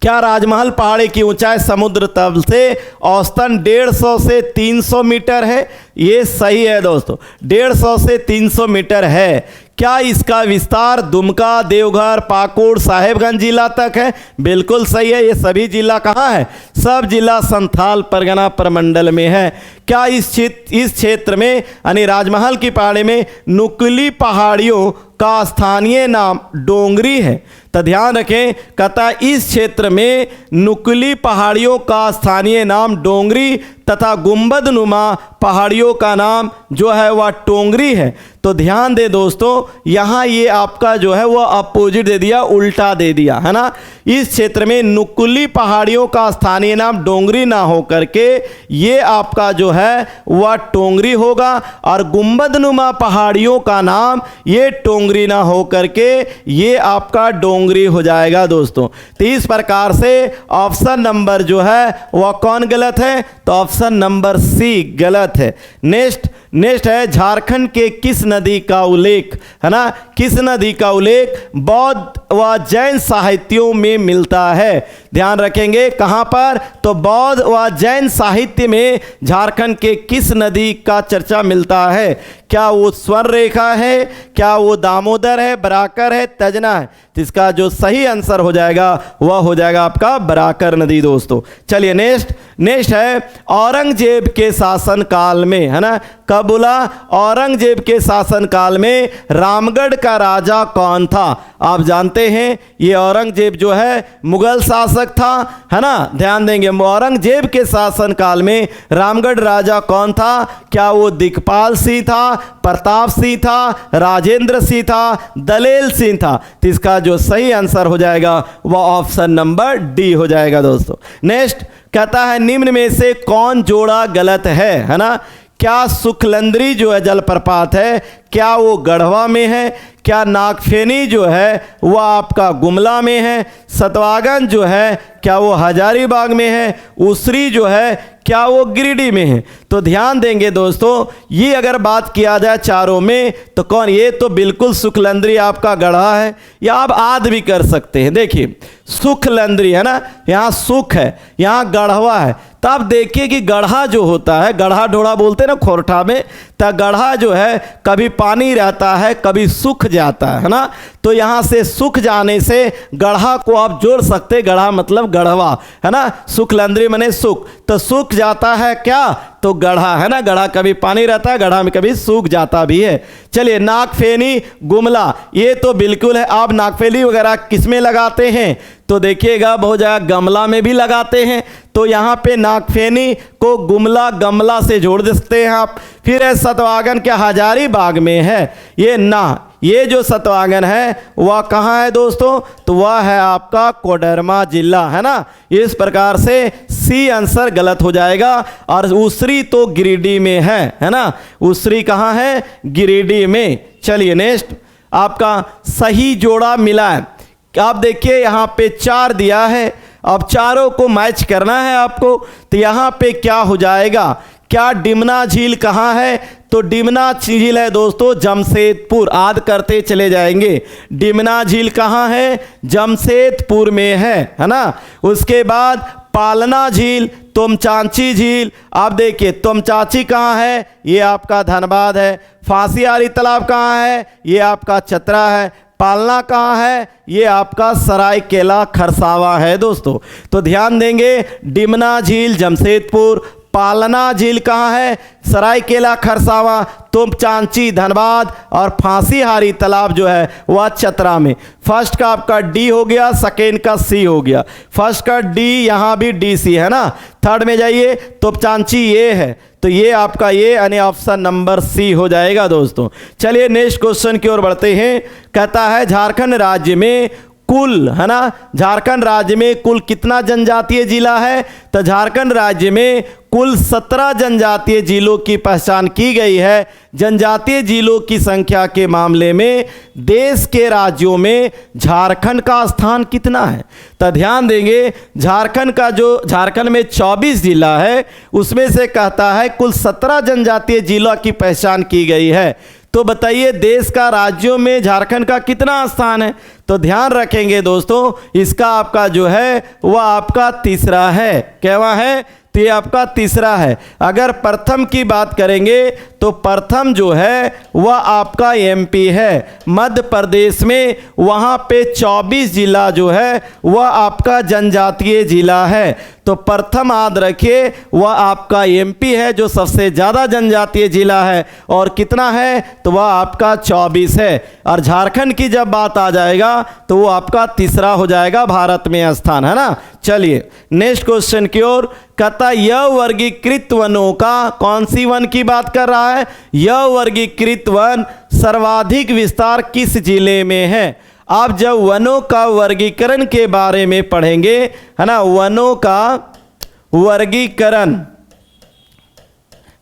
क्या राजमहल पहाड़ी की ऊंचाई समुद्र तल से औसतन 150 से 300 मीटर है? ये सही है दोस्तों, 150 से 300 मीटर है। क्या इसका विस्तार दुमका, देवघर, पाकुड़, साहेबगंज जिला तक है? बिल्कुल सही है। ये सभी जिला कहाँ है? सब जिला संथाल परगना प्रमंडल में है। क्या इस क्षेत्र में यानी राजमहल की पहाड़ी में नुकीली पहाड़ियों का स्थानीय नाम डोंगरी है? तो ध्यान रखें, कहता इस क्षेत्र में नुकीली पहाड़ियों का स्थानीय नाम डोंगरी तथा गुंबद नुमा पहाड़ियों का नाम जो है वह टोंगरी है। तो ध्यान दे दोस्तों, यहाँ ये आपका जो है वह अपोजिट दे दिया, उल्टा दे दिया, है ना। इस क्षेत्र में नुकीली पहाड़ियों का स्थानीय नाम डोंगरी ना हो करके ये आपका जो है वह टोंगरी होगा, और गुंबद नुमा पहाड़ियों का नाम ये टोंगरी ना हो करके ये आपका डोंगरी हो जाएगा दोस्तों। तो इस प्रकार से ऑप्शन नंबर जो है वह कौन गलत है? तो ऑप्शन नंबर सी गलत है। नेक्स्ट है झारखंड के किस नदी का उल्लेख, है ना, किस नदी का उल्लेख बौद्ध व जैन साहित्यों में मिलता है? ध्यान रखेंगे कहां पर? तो बौद्ध व जैन साहित्य में झारखंड के किस नदी का चर्चा मिलता है? क्या वो स्वर्ण रेखा है, क्या वो दामोदर है, बराकर है, तजना है? तो इसका जो सही आंसर हो जाएगा वह हो जाएगा आपका बराकर नदी दोस्तों। चलिए नेक्स्ट है औरंगजेब के शासन काल में, है ना, कब बोला? औरंगजेब के शासन काल में रामगढ़ का राजा कौन था? आप जानते हैं ये औरंगजेब जो है मुगल शासक था, है ना। ध्यान देंगे, औरंगजेब के शासन काल में रामगढ़ राजा कौन था? क्या वो दिक्पाल सिंह था, प्रताप सिंह था, राजेंद्र सिंह था, दलेल सिंह था? तो इसका जो सही आंसर हो जाएगा वह ऑप्शन नंबर डी हो जाएगा दोस्तों। नेक्स्ट कहता है निम्न में से कौन जोड़ा गलत है ना। क्या सुखलंदरी जो है जलप्रपात है, क्या वो गढ़वा में है? क्या नागफेनी जो है वह आपका गुमला में है? सतवागन जो है क्या वो हजारीबाग में है? उसरी जो है क्या वो गिरिडीह में है? तो ध्यान देंगे दोस्तों, ये अगर बात किया जाए चारों में तो कौन? ये तो बिल्कुल सुखलंदरी आपका गढ़ा है, या आप आद भी कर सकते हैं। देखिए सुखलंदरी है ना, यहाँ सुख है, यहाँ गढ़वा है। तो आप देखिए कि गढ़ा जो होता है, गढ़ा ढोड़ा बोलते हैं ना खोरठा में, तो गढ़ा जो है कभी पानी रहता है कभी सूख जाता है ना। तो यहाँ से सूख जाने से गढ़ा को आप जोड़ सकते, गढ़ा मतलब गढ़वा, है ना। सुखलंदरी माने सूख, तो सूख जाता है क्या? तो गढ़ा, है ना। गढ़ा कभी पानी रहता है, गढ़ा में कभी सूख जाता भी है। चलिए नागफेनी गुमला, ये तो बिल्कुल है। आप नागफेनी वगैरह किस में लगाते हैं? तो देखिएगा बहुत जगह गमला में भी लगाते हैं, तो यहाँ पे नागफेनी को गुमला गमला से जोड़ सकते हैं आप। फिर है सतवागन क्या हजारीबाग में है, ये ना, ये जो सतवागन है वह कहाँ है दोस्तों, तो वह है आपका कोडरमा जिला, है ना। इस प्रकार से सी आंसर गलत हो जाएगा। और उसरी तो गिरिडीह में है ना, उसरी कहाँ है, गिरिडीह में। चलिए नेक्स्ट, आपका सही जोड़ा मिला है। आप देखिए यहाँ पे 4 दिया है, अब चारों को मैच करना है आपको। तो यहाँ पे क्या हो जाएगा, क्या डिमना झील कहाँ है, तो डिमना झील है दोस्तों जमशेदपुर, याद करते चले जाएंगे। डिमना झील कहाँ है, जमशेदपुर में है ना। उसके बाद पालना झील, तुमचांची झील, आप देखिए तुमचांची कहाँ है, ये आपका धनबाद है। फांसीहारी तालाब कहाँ है, ये आपका चतरा है। पालना कहाँ है, ये आपका सरायकेला खरसावा है दोस्तों। तो ध्यान देंगे, डिमना झील जमशेदपुर, पालना झील कहाँ है, सरायकेला खरसावा, तुमचांची धनबाद, और फांसीहारी तालाब जो है वह चतरा में। फर्स्ट का आपका डी हो गया, सेकेंड का सी हो गया। फर्स्ट का डी, यहाँ भी डी सी है ना। थर्ड में जाइए, तुमचांची ये है, तो ये आपका ये यानी ऑप्शन नंबर सी हो जाएगा दोस्तों। चलिए नेक्स्ट क्वेश्चन की ओर बढ़ते हैं। कहता है झारखंड राज्य में कुल, है ना, झारखंड राज्य में कुल कितना जनजातीय जिला है, तो झारखंड राज्य में कुल 17 जनजातीय जिलों की पहचान की गई है। जनजातीय जिलों की संख्या के मामले में देश के राज्यों में झारखंड का स्थान कितना है, तो ध्यान देंगे झारखंड का जो झारखंड में 24 जिला है उसमें से कहता है कुल 17 जनजातीय जिलों की पहचान की गई है। तो बताइए देश का राज्यों में झारखंड का कितना स्थान है, तो ध्यान रखेंगे दोस्तों इसका आपका जो है वह आपका तीसरा है। क्या है, तो ये आपका तीसरा है। अगर प्रथम की बात करेंगे तो प्रथम जो है वह आपका एमपी है, मध्य प्रदेश में, वहाँ पे 24 जिला जो है वह आपका जनजातीय जिला है। तो प्रथम याद रखिए वह आपका एमपी है जो सबसे ज़्यादा जनजातीय जिला है, और कितना है, तो वह आपका 24 है। और झारखंड की जब बात आ जाएगा तो वो आपका तीसरा हो जाएगा भारत में स्थान, है ना। चलिए नेक्स्ट क्वेश्चन की ओर। कहता यह वर्गीकृत वनों का, कौन सी वन की बात कर रहा है, यह वर्गीकृत वन सर्वाधिक विस्तार किस जिले में है। आप जब वनों का वर्गीकरण के बारे में पढ़ेंगे, है ना, वनों का वर्गीकरण,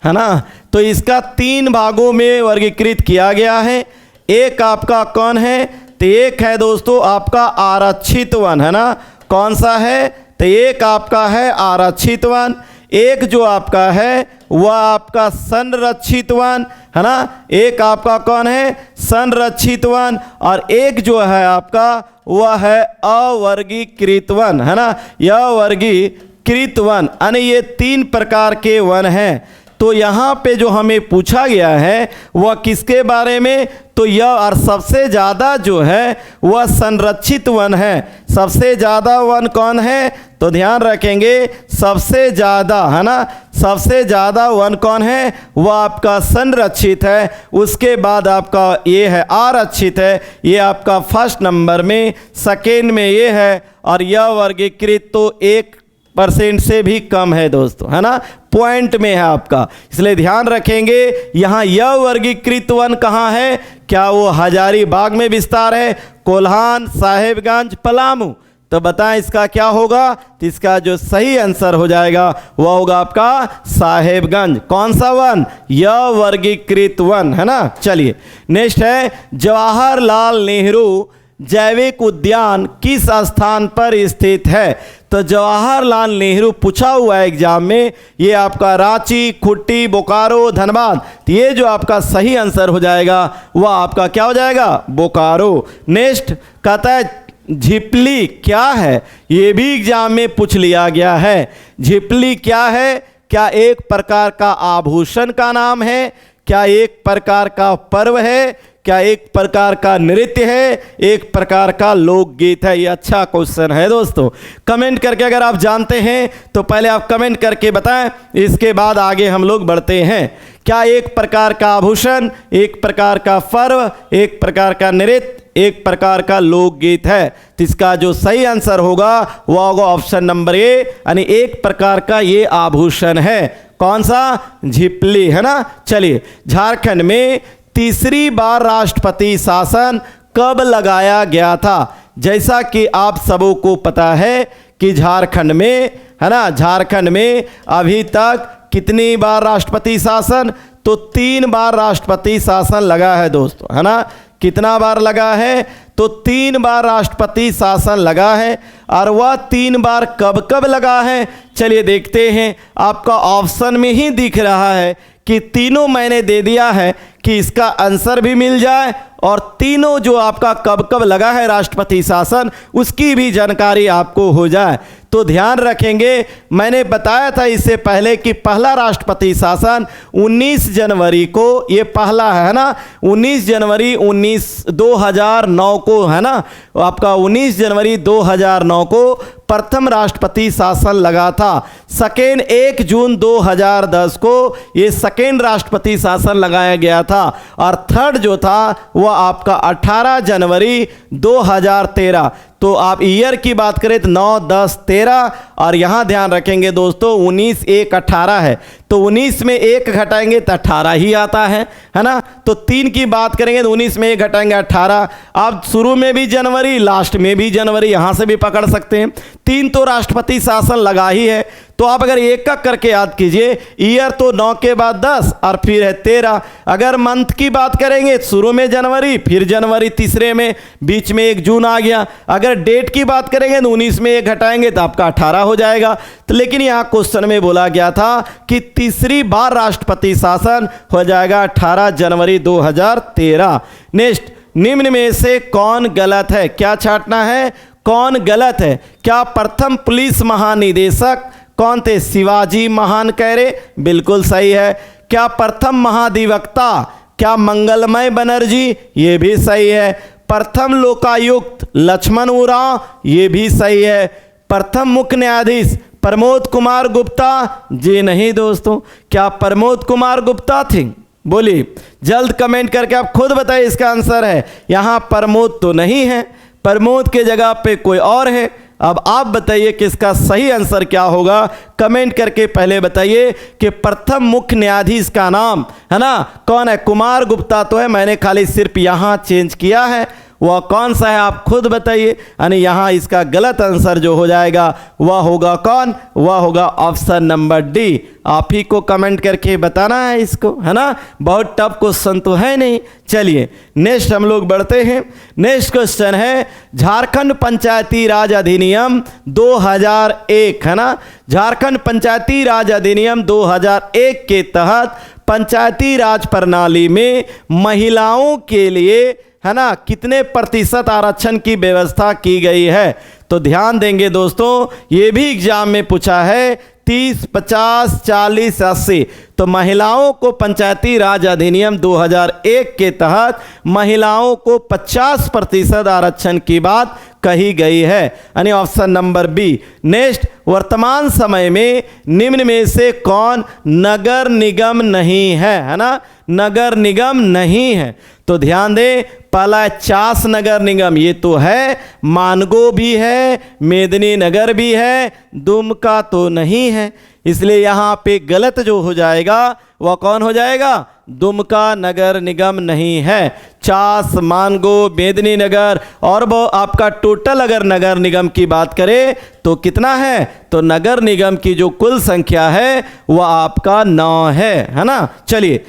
है ना, तो इसका 3 भागों में वर्गीकृत किया गया है। एक आपका कौन है, तो एक है दोस्तों आपका आरक्षित वन, है ना। कौन सा है, तो एक आपका है आरक्षित वन, एक जो आपका है वह आपका संरक्षित वन, है ना। एक आपका कौन है, संरक्षित वन, और एक जो है आपका वह है अवर्गीकृत वन, है ना। यह वर्गीकृत वन, यानी ये 3 प्रकार के वन हैं। तो यहाँ पे जो हमें पूछा गया है वह किसके बारे में, तो यह, और सबसे ज़्यादा जो है वह संरक्षित वन है। सबसे ज़्यादा वन कौन है, तो ध्यान रखेंगे सबसे ज़्यादा, है ना, सबसे ज़्यादा वन कौन है, वह आपका संरक्षित है। उसके बाद आपका ये है आरक्षित है, ये आपका फर्स्ट नंबर में, सेकेंड में ये है, और यह वर्गीकृत तो 1% से भी कम है दोस्तों, है ना, पॉइंट में है आपका। इसलिए ध्यान रखेंगे यहाँ यह वर्गीकृत वन कहाँ है, क्या वो हजारीबाग में विस्तार है, कोल्हान, साहेबगंज, पलामू, तो बताएं इसका क्या होगा, तो इसका जो सही आंसर हो जाएगा वह होगा आपका साहेबगंज। कौन सा वन, यह वर्गीकृत वन, है ना। चलिए नेक्स्ट है जवाहरलाल नेहरू जैविक उद्यान किस स्थान पर स्थित है, तो जवाहरलाल नेहरू पूछा हुआ है एग्जाम में, ये आपका रांची, खुट्टी, बोकारो, धनबाद, तो ये जो आपका सही आंसर हो जाएगा वह आपका क्या हो जाएगा, बोकारो। नेक्स्ट कहता है झिपली क्या है, ये भी एग्जाम में पूछ लिया गया है। झिपली क्या है, क्या एक प्रकार का आभूषण का नाम है, क्या एक प्रकार का पर्व है, क्या एक प्रकार का नृत्य है, एक प्रकार का लोकगीत है। ये अच्छा क्वेश्चन है दोस्तों। कमेंट करके अगर आप जानते हैं तो पहले आप कमेंट करके बताएं, इसके बाद आगे हम लोग बढ़ते हैं। क्या एक प्रकार का आभूषण, एक प्रकार का पर्व, एक प्रकार का नृत्य, एक प्रकार का लोकगीत है। तो इसका जो सही आंसर होगा वह होगा ऑप्शन नंबर ए, यानी एक प्रकार का ये आभूषण है। कौन सा? झिपली, है ना। चलिए, झारखंड में तीसरी बार राष्ट्रपति शासन कब लगाया गया था? जैसा कि आप सबों को पता है कि झारखंड में, है ना, झारखंड में अभी तक कितनी बार राष्ट्रपति शासन? तो 3 बार राष्ट्रपति शासन लगा है दोस्तों, है ना। कितना बार लगा है? तो 3 बार राष्ट्रपति शासन लगा है। और वह 3 बार कब कब लगा है? चलिए देखते हैं। आपका ऑप्शन में ही दिख रहा है कि तीनों मैंने दे दिया है कि इसका आंसर भी मिल जाए और तीनों जो आपका कब कब लगा है राष्ट्रपति शासन उसकी भी जानकारी आपको हो जाए। तो ध्यान रखेंगे, मैंने बताया था इससे पहले कि पहला राष्ट्रपति शासन 19 जनवरी को, ये पहला है ना, 19 जनवरी 2009 को, है ना, आपका 19 जनवरी 2009 को प्रथम राष्ट्रपति शासन लगा था। सेकेंड 1 जून 2010 को ये सेकेंड राष्ट्रपति शासन लगाया गया था। और थर्ड जो था वह आपका 18 जनवरी 2013। तो आप ईयर की बात करें तो 9, 10, 13 और यहाँ ध्यान रखेंगे दोस्तों 19, 1, 18 है। तो 19 में 1 घटाएंगे तो 18 ही आता है ना। तो 3 की बात करेंगे तो 19 में 1 घटाएंगे 18। आप शुरू में भी जनवरी, लास्ट में भी जनवरी, यहाँ से भी पकड़ सकते हैं। 3 तो राष्ट्रपति शासन लगा ही है। तो आप अगर एक एक करके याद कीजिए, ईयर तो 9 के बाद 10 और फिर है 13। अगर मंथ की बात करेंगे शुरू में जनवरी, फिर जनवरी तीसरे में, बीच में 1 जून आ गया। अगर डेट की बात करेंगे तो 19 में 1 घटाएंगे तो आपका 18 हो जाएगा। तो लेकिन यहाँ क्वेश्चन में बोला गया था कि तीसरी बार राष्ट्रपति शासन हो जाएगा 18 जनवरी 2013। नेक्स्ट, निम्न में से कौन गलत है? क्या छांटना है? कौन गलत है? क्या प्रथम पुलिस महानिदेशक कौन थे? शिवाजी महानकैरे, बिल्कुल सही है। क्या प्रथम महाधिवक्ता क्या मंगलमय बनर्जी? ये भी सही है। प्रथम लोकायुक्त लक्ष्मण उरांव, ये भी सही है। प्रथम मुख्य न्यायाधीश प्रमोद कुमार गुप्ता? जी नहीं दोस्तों, क्या प्रमोद कुमार गुप्ता थे? बोलिए जल्द कमेंट करके आप खुद बताइए इसका आंसर है। यहाँ प्रमोद तो नहीं है, प्रमोद के जगह पे कोई और है। अब आप बताइए कि इसका सही आंसर क्या होगा? कमेंट करके पहले बताइए कि प्रथम मुख्य न्यायाधीश का नाम, है ना, कौन है? कुमार गुप्ता तो है, मैंने खाली सिर्फ यहाँ चेंज किया है। वह कौन सा है आप खुद बताइए। यानी यहाँ इसका गलत आंसर जो हो जाएगा वह होगा कौन? वह होगा ऑप्शन नंबर डी। आप ही को कमेंट करके बताना है इसको, है ना। बहुत टफ क्वेश्चन तो है नहीं। चलिए नेक्स्ट हम लोग बढ़ते हैं। नेक्स्ट क्वेश्चन है झारखंड पंचायती राज अधिनियम 2001, है ना। झारखंड पंचायती राज अधिनियम 2001 के तहत पंचायती राज प्रणाली में महिलाओं के लिए, है ना, कितने प्रतिशत आरक्षण की व्यवस्था की गई है? तो ध्यान देंगे दोस्तों, ये भी एग्जाम में पूछा है 30, 50, 40, 80। तो महिलाओं को पंचायती राज अधिनियम 2001 के तहत महिलाओं को 50% आरक्षण की बात कही गई है, यानी ऑप्शन नंबर बी। नेक्स्ट, वर्तमान समय में निम्न में से कौन नगर निगम नहीं है ना? नगर निगम नहीं है। तो ध्यान दें, पहला चास नगर निगम, ये तो है। मानगो भी है, मेदिनी नगर भी है, दुमका तो नहीं है। इसलिए यहाँ पे गलत जो हो जाएगा वह कौन हो जाएगा? दुमका नगर निगम नहीं है। चास, मानगो, मेदिनी नगर और वो आपका टोटल अगर नगर निगम की बात करें तो कितना है? तो नगर निगम की जो कुल संख्या है वह आपका 9 है ना। चलिए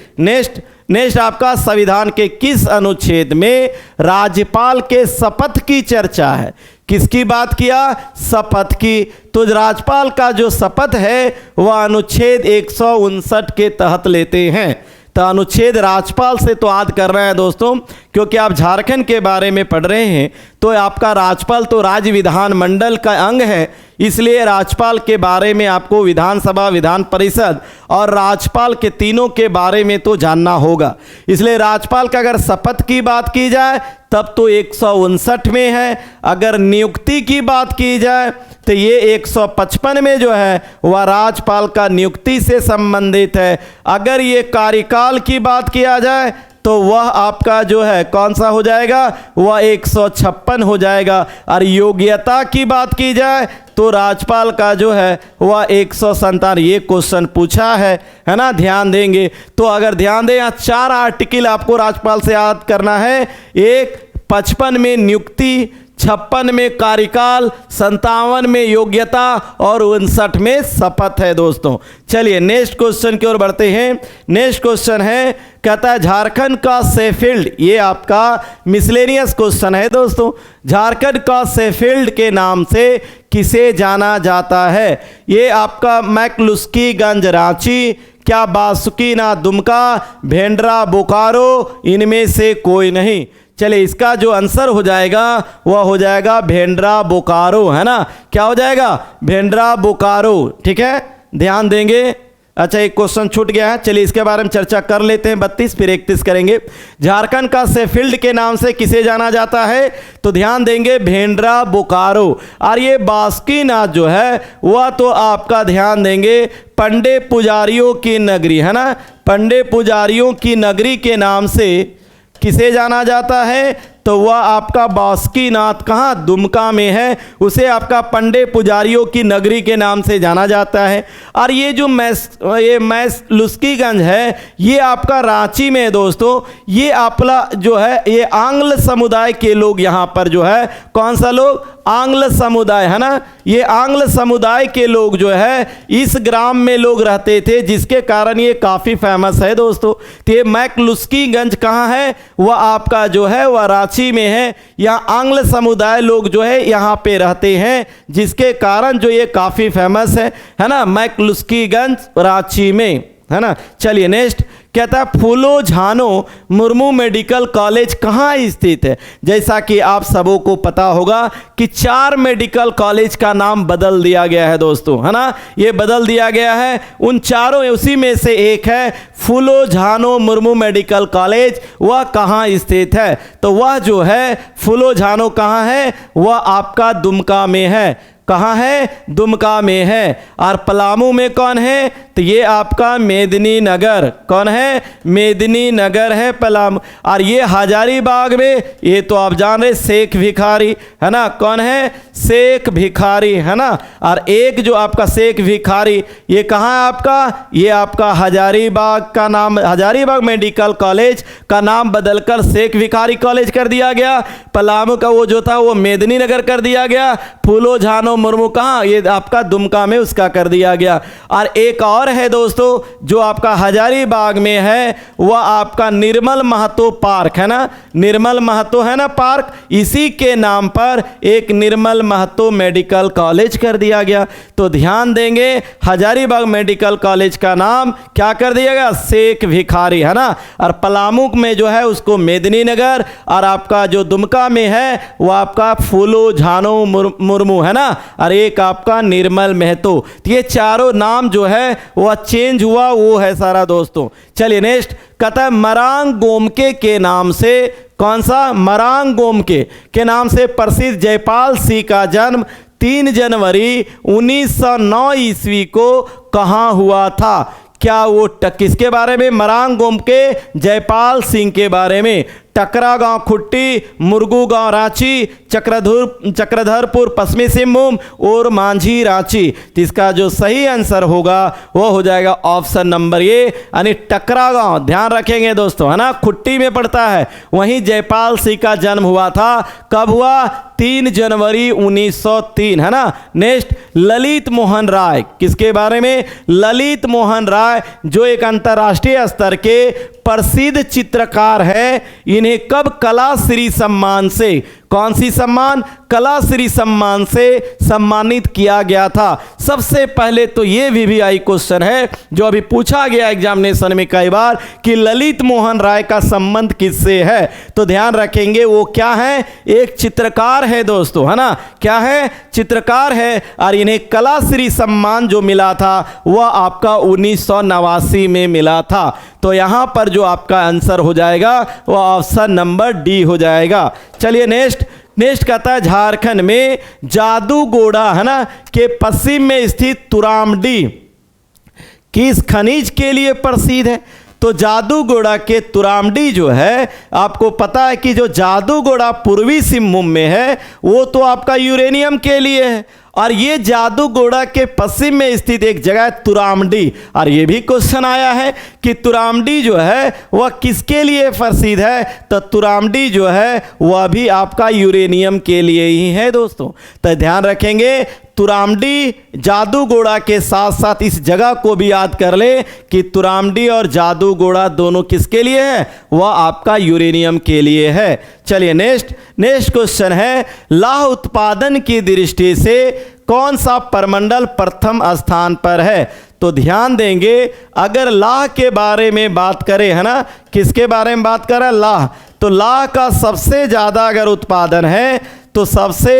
नेक्स्ट आपका संविधान के किस अनुच्छेद में राज्यपाल के शपथ की चर्चा है? किसकी बात किया? शपथ की। तो राज्यपाल का जो शपथ है वह अनुच्छेद 159 के तहत लेते हैं। तो अनुच्छेद राज्यपाल से तो याद कर रहे हैं दोस्तों, क्योंकि आप झारखंड के बारे में पढ़ रहे हैं तो आपका राज्यपाल तो राज्य विधानमंडल का अंग है। इसलिए राज्यपाल के बारे में आपको विधानसभा, विधान परिषद और राज्यपाल के तीनों के बारे में तो जानना होगा। इसलिए राज्यपाल का अगर शपथ की बात की जाए तब तो 159 में है। अगर नियुक्ति की बात की जाए तो ये 155 में जो है वह राज्यपाल का नियुक्ति से संबंधित है। अगर ये कार्यकाल की बात किया जाए तो वह आपका जो है कौन सा हो जाएगा, वह 156 हो जाएगा। और योग्यता की बात की जाए तो राज्यपाल का जो है वह 157, ये क्वेश्चन पूछा है ना, ध्यान देंगे। तो अगर ध्यान दें, यहाँ 4 आर्टिकल आपको राज्यपाल से याद करना है। एक 55 में नियुक्ति, 56 में कार्यकाल, 57 में योग्यता और 59 में शपथ है दोस्तों। चलिए नेक्स्ट क्वेश्चन की ओर बढ़ते हैं। नेक्स्ट क्वेश्चन है, कहता है झारखंड का शेफील्ड, ये आपका मिसलेनियस क्वेश्चन है दोस्तों। झारखंड का शेफील्ड के नाम से किसे जाना जाता है? ये आपका मैक्लुस्कीगंज रांची, क्या बासुकीनाथ दुमका, भेंडरा बोकारो, इनमें से कोई नहीं। चलिए इसका जो आंसर हो जाएगा वह हो जाएगा भेंडरा बोकारो, है ना। क्या हो जाएगा? भेंडरा बोकारो, ठीक है, ध्यान देंगे। अच्छा एक क्वेश्चन छूट गया है, चलिए इसके बारे में चर्चा कर लेते हैं। 32 फिर 31 करेंगे। झारखंड का शेफील्ड के नाम से किसे जाना जाता है? तो ध्यान देंगे भेंडरा बोकारो। और ये बासुकीनाथ जो है वह तो आपका ध्यान देंगे पंडे पुजारियों की नगरी, है ना, पंडे पुजारियों की नगरी के नाम से किसे जाना जाता है? तो वह आपका बासुकीनाथ कहाँ, दुमका में है, उसे आपका पंडे पुजारियों की नगरी के नाम से जाना जाता है। और ये जो मैक्लुस्कीगंज है ये आपका रांची में है दोस्तों। ये आपला जो है ये आंग्ल समुदाय के लोग यहाँ पर जो है, कौन सा लोग? आंग्ल समुदाय, है ना। ये आंग्ल समुदाय के लोग जो है इस ग्राम में लोग रहते थे, जिसके कारण ये काफ़ी फेमस है दोस्तों। तो ये मैक्लुस्कीगंज कहाँ है? वह आपका जो है वह रांची में है। यहाँ आंग्ल समुदाय लोग जो है यहाँ पे रहते हैं, जिसके कारण जो ये काफ़ी फेमस है ना, मैक्लुस्कीगंज रांची में, है ना। चलिए नेक्स्ट कहता है फूलो झानो मुर्मू मेडिकल कॉलेज कहाँ स्थित है? जैसा कि आप सबों को पता होगा कि 4 मेडिकल कॉलेज का नाम बदल दिया गया है दोस्तों, है ना, ये बदल दिया गया है। उन चारों उसी में से एक है फूलो झानो मुर्मू मेडिकल कॉलेज। वह कहाँ स्थित है? तो वह जो है फूलो झानो कहाँ है? वह आपका दुमका में है। कहाँ है? दुमका में है। और पलामू में कौन है? तो ये आपका मेदिनीनगर, कौन है? मेदिनीनगर है पलामू। और ये हजारीबाग में, ये तो आप जान रहे शेख भिखारी, है ना, कौन है? शेख भिखारी, है ना। और एक जो आपका शेख भिखारी ये कहाँ है आपका? ये आपका हजारीबाग का नाम, हजारीबाग मेडिकल कॉलेज का नाम बदलकर शेख भिखारी कॉलेज कर दिया गया। पलामू का वो जो था वो मेदिनीनगर कर दिया गया। फूलो झानो मुर्मू कहाँ? ये आपका दुमका में उसका कर दिया गया। और एक और है दोस्तों जो आपका हजारीबाग में है, वह आपका निर्मल महतो पार्क, है ना, निर्मल महतो, है ना पार्क, इसी के नाम पर एक निर्मल महतो मेडिकल कॉलेज कर दिया गया। तो ध्यान देंगे हजारीबाग मेडिकल कॉलेज का नाम क्या कर दिया गया? शेख भिखारी, है ना। और पलामू में जो है उसको मेदिनीनगर, और आपका जो दुमका में है वो आपका फूलो झानो मुर्मू, है ना, और एक आपका निर्मल महतो। तो ये चारों नाम जो है वह चेंज हुआ, वो है सारा दोस्तों। चलिए नेक्स्ट कहता है मरांग गोमके के नाम से, कौन सा? मरांग गोमके के नाम से प्रसिद्ध जयपाल सिंह का जन्म 3 जनवरी 1909 ईस्वी को कहाँ हुआ था? क्या वो किसके बारे में? मरांग गोमके जयपाल सिंह के बारे में। टकरा गांव खुट्टी, मुरगू गांव रांची, चक्रधरपुर पश्चिमी सिंहभूम और मांझी रांची। तो इसका जो सही आंसर होगा वो हो जाएगा ऑप्शन नंबर ए, यानी टकरा गांव। ध्यान रखेंगे दोस्तों, है ना, खुट्टी में पड़ता है, वहीं जयपाल सिंह का जन्म हुआ था। कब हुआ? 3 जनवरी 1903, है ना। नेक्स्ट ललित मोहन राय, किसके बारे में? ललित मोहन राय जो एक अंतर्राष्ट्रीय स्तर के प्रसिद्ध चित्रकार है। इन्हें कब कला श्री सम्मान से, कौन सी सम्मान? कला श्री सम्मान से सम्मानित किया गया था। सबसे पहले तो ये VVI क्वेश्चन है जो अभी पूछा गया एग्जामिनेशन में कई बार कि ललित मोहन राय का संबंध किससे है? तो ध्यान रखेंगे वो क्या है? एक चित्रकार है दोस्तों, है ना, क्या है? चित्रकार है। और इन्हें कला श्री सम्मान जो मिला था वह आपका 1989 में मिला था। तो यहाँ पर जो आपका आंसर हो जाएगा वह ऑप्शन नंबर डी हो जाएगा। चलिए नेक्स्ट कहता है झारखंड में जादूगोड़ा, है ना, के पश्चिम में स्थित तुरामडी किस खनिज के लिए प्रसिद्ध है? तो जादूगोड़ा के तुरामडी जो है, आपको पता है कि जो जादूगोड़ा पूर्वी सिंहभूम में है वो तो आपका यूरेनियम के लिए है, और ये जादूगोड़ा के पश्चिम में स्थित एक जगह है तुरामडी। और ये भी क्वेश्चन आया है कि तुरामडी जो है वह किसके लिए प्रसिद्ध है, तो तुरामडी जो है वह भी आपका यूरेनियम के लिए ही है दोस्तों। तो ध्यान रखेंगे, तुरामडी जादूगोड़ा के साथ साथ इस जगह को भी याद कर ले कि तुरामडी और जादूगोड़ा दोनों किसके लिए है, वह आपका यूरेनियम के लिए है। चलिए नेक्स्ट क्वेश्चन है, लाह उत्पादन की दृष्टि से कौन सा परमंडल प्रथम स्थान पर है। तो ध्यान देंगे, अगर लाह के बारे में बात करें, है ना, किसके बारे में बात करें, लाह, तो लाह का सबसे ज़्यादा अगर उत्पादन है तो सबसे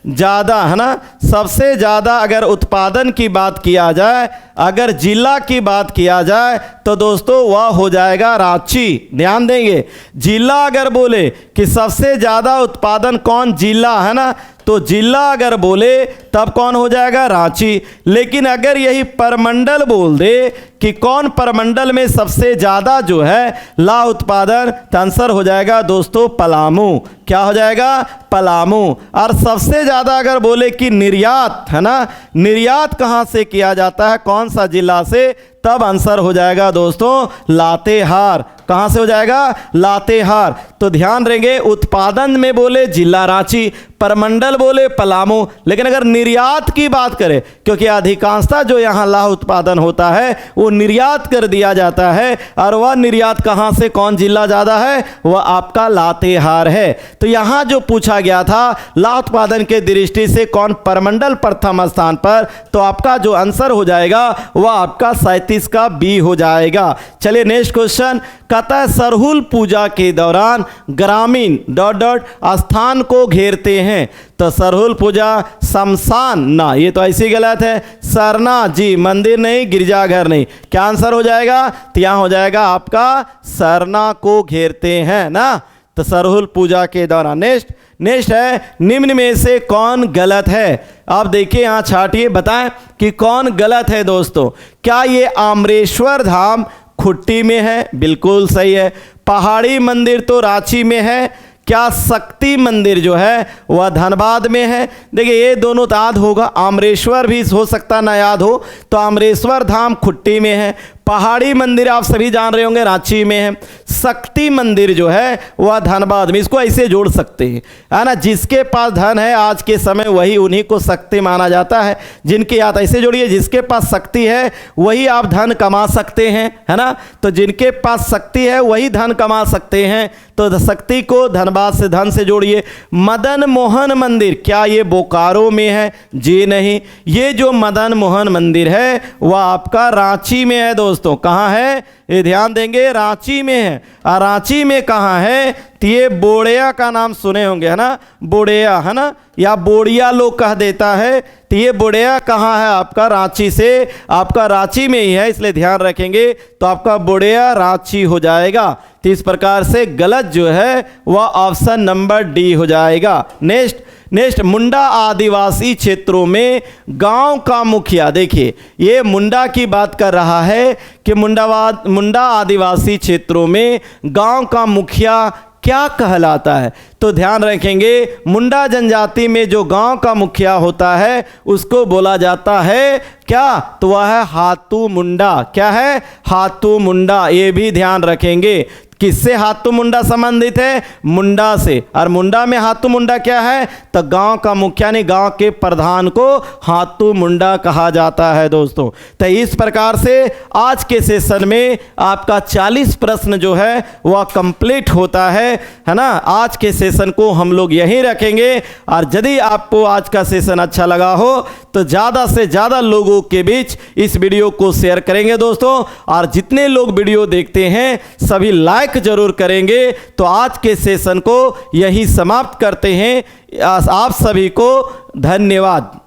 ज़्यादा, है ना, सबसे ज़्यादा अगर उत्पादन की बात किया जाए, अगर जिला की बात किया जाए तो दोस्तों वह हो जाएगा रांची। ध्यान देंगे, जिला अगर बोले कि सबसे ज़्यादा उत्पादन कौन, जिला, है ना, तो जिला अगर बोले तब कौन हो जाएगा, रांची। लेकिन अगर यही परमंडल बोल दे कि कौन परमंडल में सबसे ज़्यादा जो है ला उत्पादन, तो आंसर हो जाएगा दोस्तों पलामू। क्या हो जाएगा, पलामू। और सबसे ज़्यादा अगर बोले कि निर्यात, है ना, निर्यात कहाँ से किया जाता है, कौन सा जिला से, तब आंसर हो जाएगा दोस्तों लातेहार। कहाँ से हो जाएगा, लातेहार। तो ध्यान रखेंगे, उत्पादन में बोले जिला रांची, परमंडल बोले पलामू, लेकिन अगर निर्यात की बात करें, क्योंकि अधिकांशतः जो यहाँ लाह उत्पादन होता है वो निर्यात कर दिया जाता है, और वह निर्यात कहाँ से, कौन जिला ज़्यादा है, वह आपका लातेहार है। तो यहाँ जो पूछा गया था लाह उत्पादन के दृष्टि से कौन परमंडल प्रथम स्थान पर, तो आपका जो आंसर हो जाएगा वह आपका 37 का बी हो जाएगा। चलिए नेक्स्ट क्वेश्चन, कहता है सरहुल पूजा के दौरान ग्रामीण ... स्थान को घेरते हैं। तो सरहुल पूजा शमशान ना, ये तो ऐसी गलत है, सरना जी, मंदिर नहीं, गिरजाघर नहीं। क्या आंसर हो जाएगा, तो यहाँ हो जाएगा आपका सरना को घेरते हैं ना, तो सरहुल पूजा के दौरान। नेक्स्ट है, निम्न में से कौन गलत है। आप देखिए यहाँ छाटिए, बताएं कि कौन गलत है दोस्तों। क्या ये आमरेश्वर धाम खुट्टी में है, बिल्कुल सही है। पहाड़ी मंदिर तो रांची में है। क्या शक्ति मंदिर जो है वह धनबाद में है। देखिए ये दोनों तो याद होगा, आमरेश्वर भी हो सकता ना याद हो, तो आमरेश्वर धाम खुट्टी में है। पहाड़ी मंदिर आप सभी जान रहे होंगे रांची में है। शक्ति मंदिर जो है वह धनबाद में। इसको ऐसे जोड़ सकते हैं, है ना, जिसके पास धन है आज के समय वही उन्हीं को शक्ति माना जाता है। जिनके याद ऐसे जोड़िए, जिसके पास शक्ति है वही आप धन कमा सकते हैं, है ना, तो जिनके पास शक्ति है वही धन कमा सकते हैं। तो शक्ति को धनबाद से, धन से जोड़िए। मदन मोहन मंदिर, क्या ये बोकारो में है, जी नहीं। ये जो मदन मोहन मंदिर है वह आपका रांची में है दोस्तों। कहाँ है, ये ध्यान देंगे, रांची में है। और रांची में कहाँ है, तो ये बोड़िया का नाम सुने होंगे, है ना, बोड़िया, है ना, या बोड़िया लोग कह देता है। तो ये बोड़िया कहाँ है, आपका रांची से, आपका रांची में ही है, इसलिए ध्यान रखेंगे। तो आपका बोड़िया रांची हो जाएगा। तो इस प्रकार से गलत जो है वह ऑप्शन नंबर डी हो जाएगा। नेक्स्ट मुंडा आदिवासी क्षेत्रों में गांव का मुखिया। देखिए ये मुंडा की बात कर रहा है कि मुंडा आदिवासी क्षेत्रों में गांव का मुखिया क्या कहलाता है। तो ध्यान रखेंगे, मुंडा जनजाति में जो गांव का मुखिया होता है उसको बोला जाता है क्या, तो वह है हाथू मुंडा। क्या है, हाथू मुंडा। ये भी ध्यान रखेंगे, किससे हाथू मुंडा संबंधित है, मुंडा से। और मुंडा में हाथू मुंडा क्या है, तो गांव का मुखिया यानी गांव के प्रधान को हाथू मुंडा कहा जाता है दोस्तों। तो इस प्रकार से आज के सेशन में आपका 40 प्रश्न जो है वह कंप्लीट होता है ना। आज के सेशन को हम लोग यहीं रखेंगे। और यदि आपको आज का सेशन अच्छा लगा हो तो ज़्यादा से ज़्यादा लोगों के बीच इस वीडियो को शेयर करेंगे दोस्तों। और जितने लोग वीडियो देखते हैं सभी लाइक जरूर करेंगे। तो आज के सेशन को यही समाप्त करते हैं। आप सभी को धन्यवाद।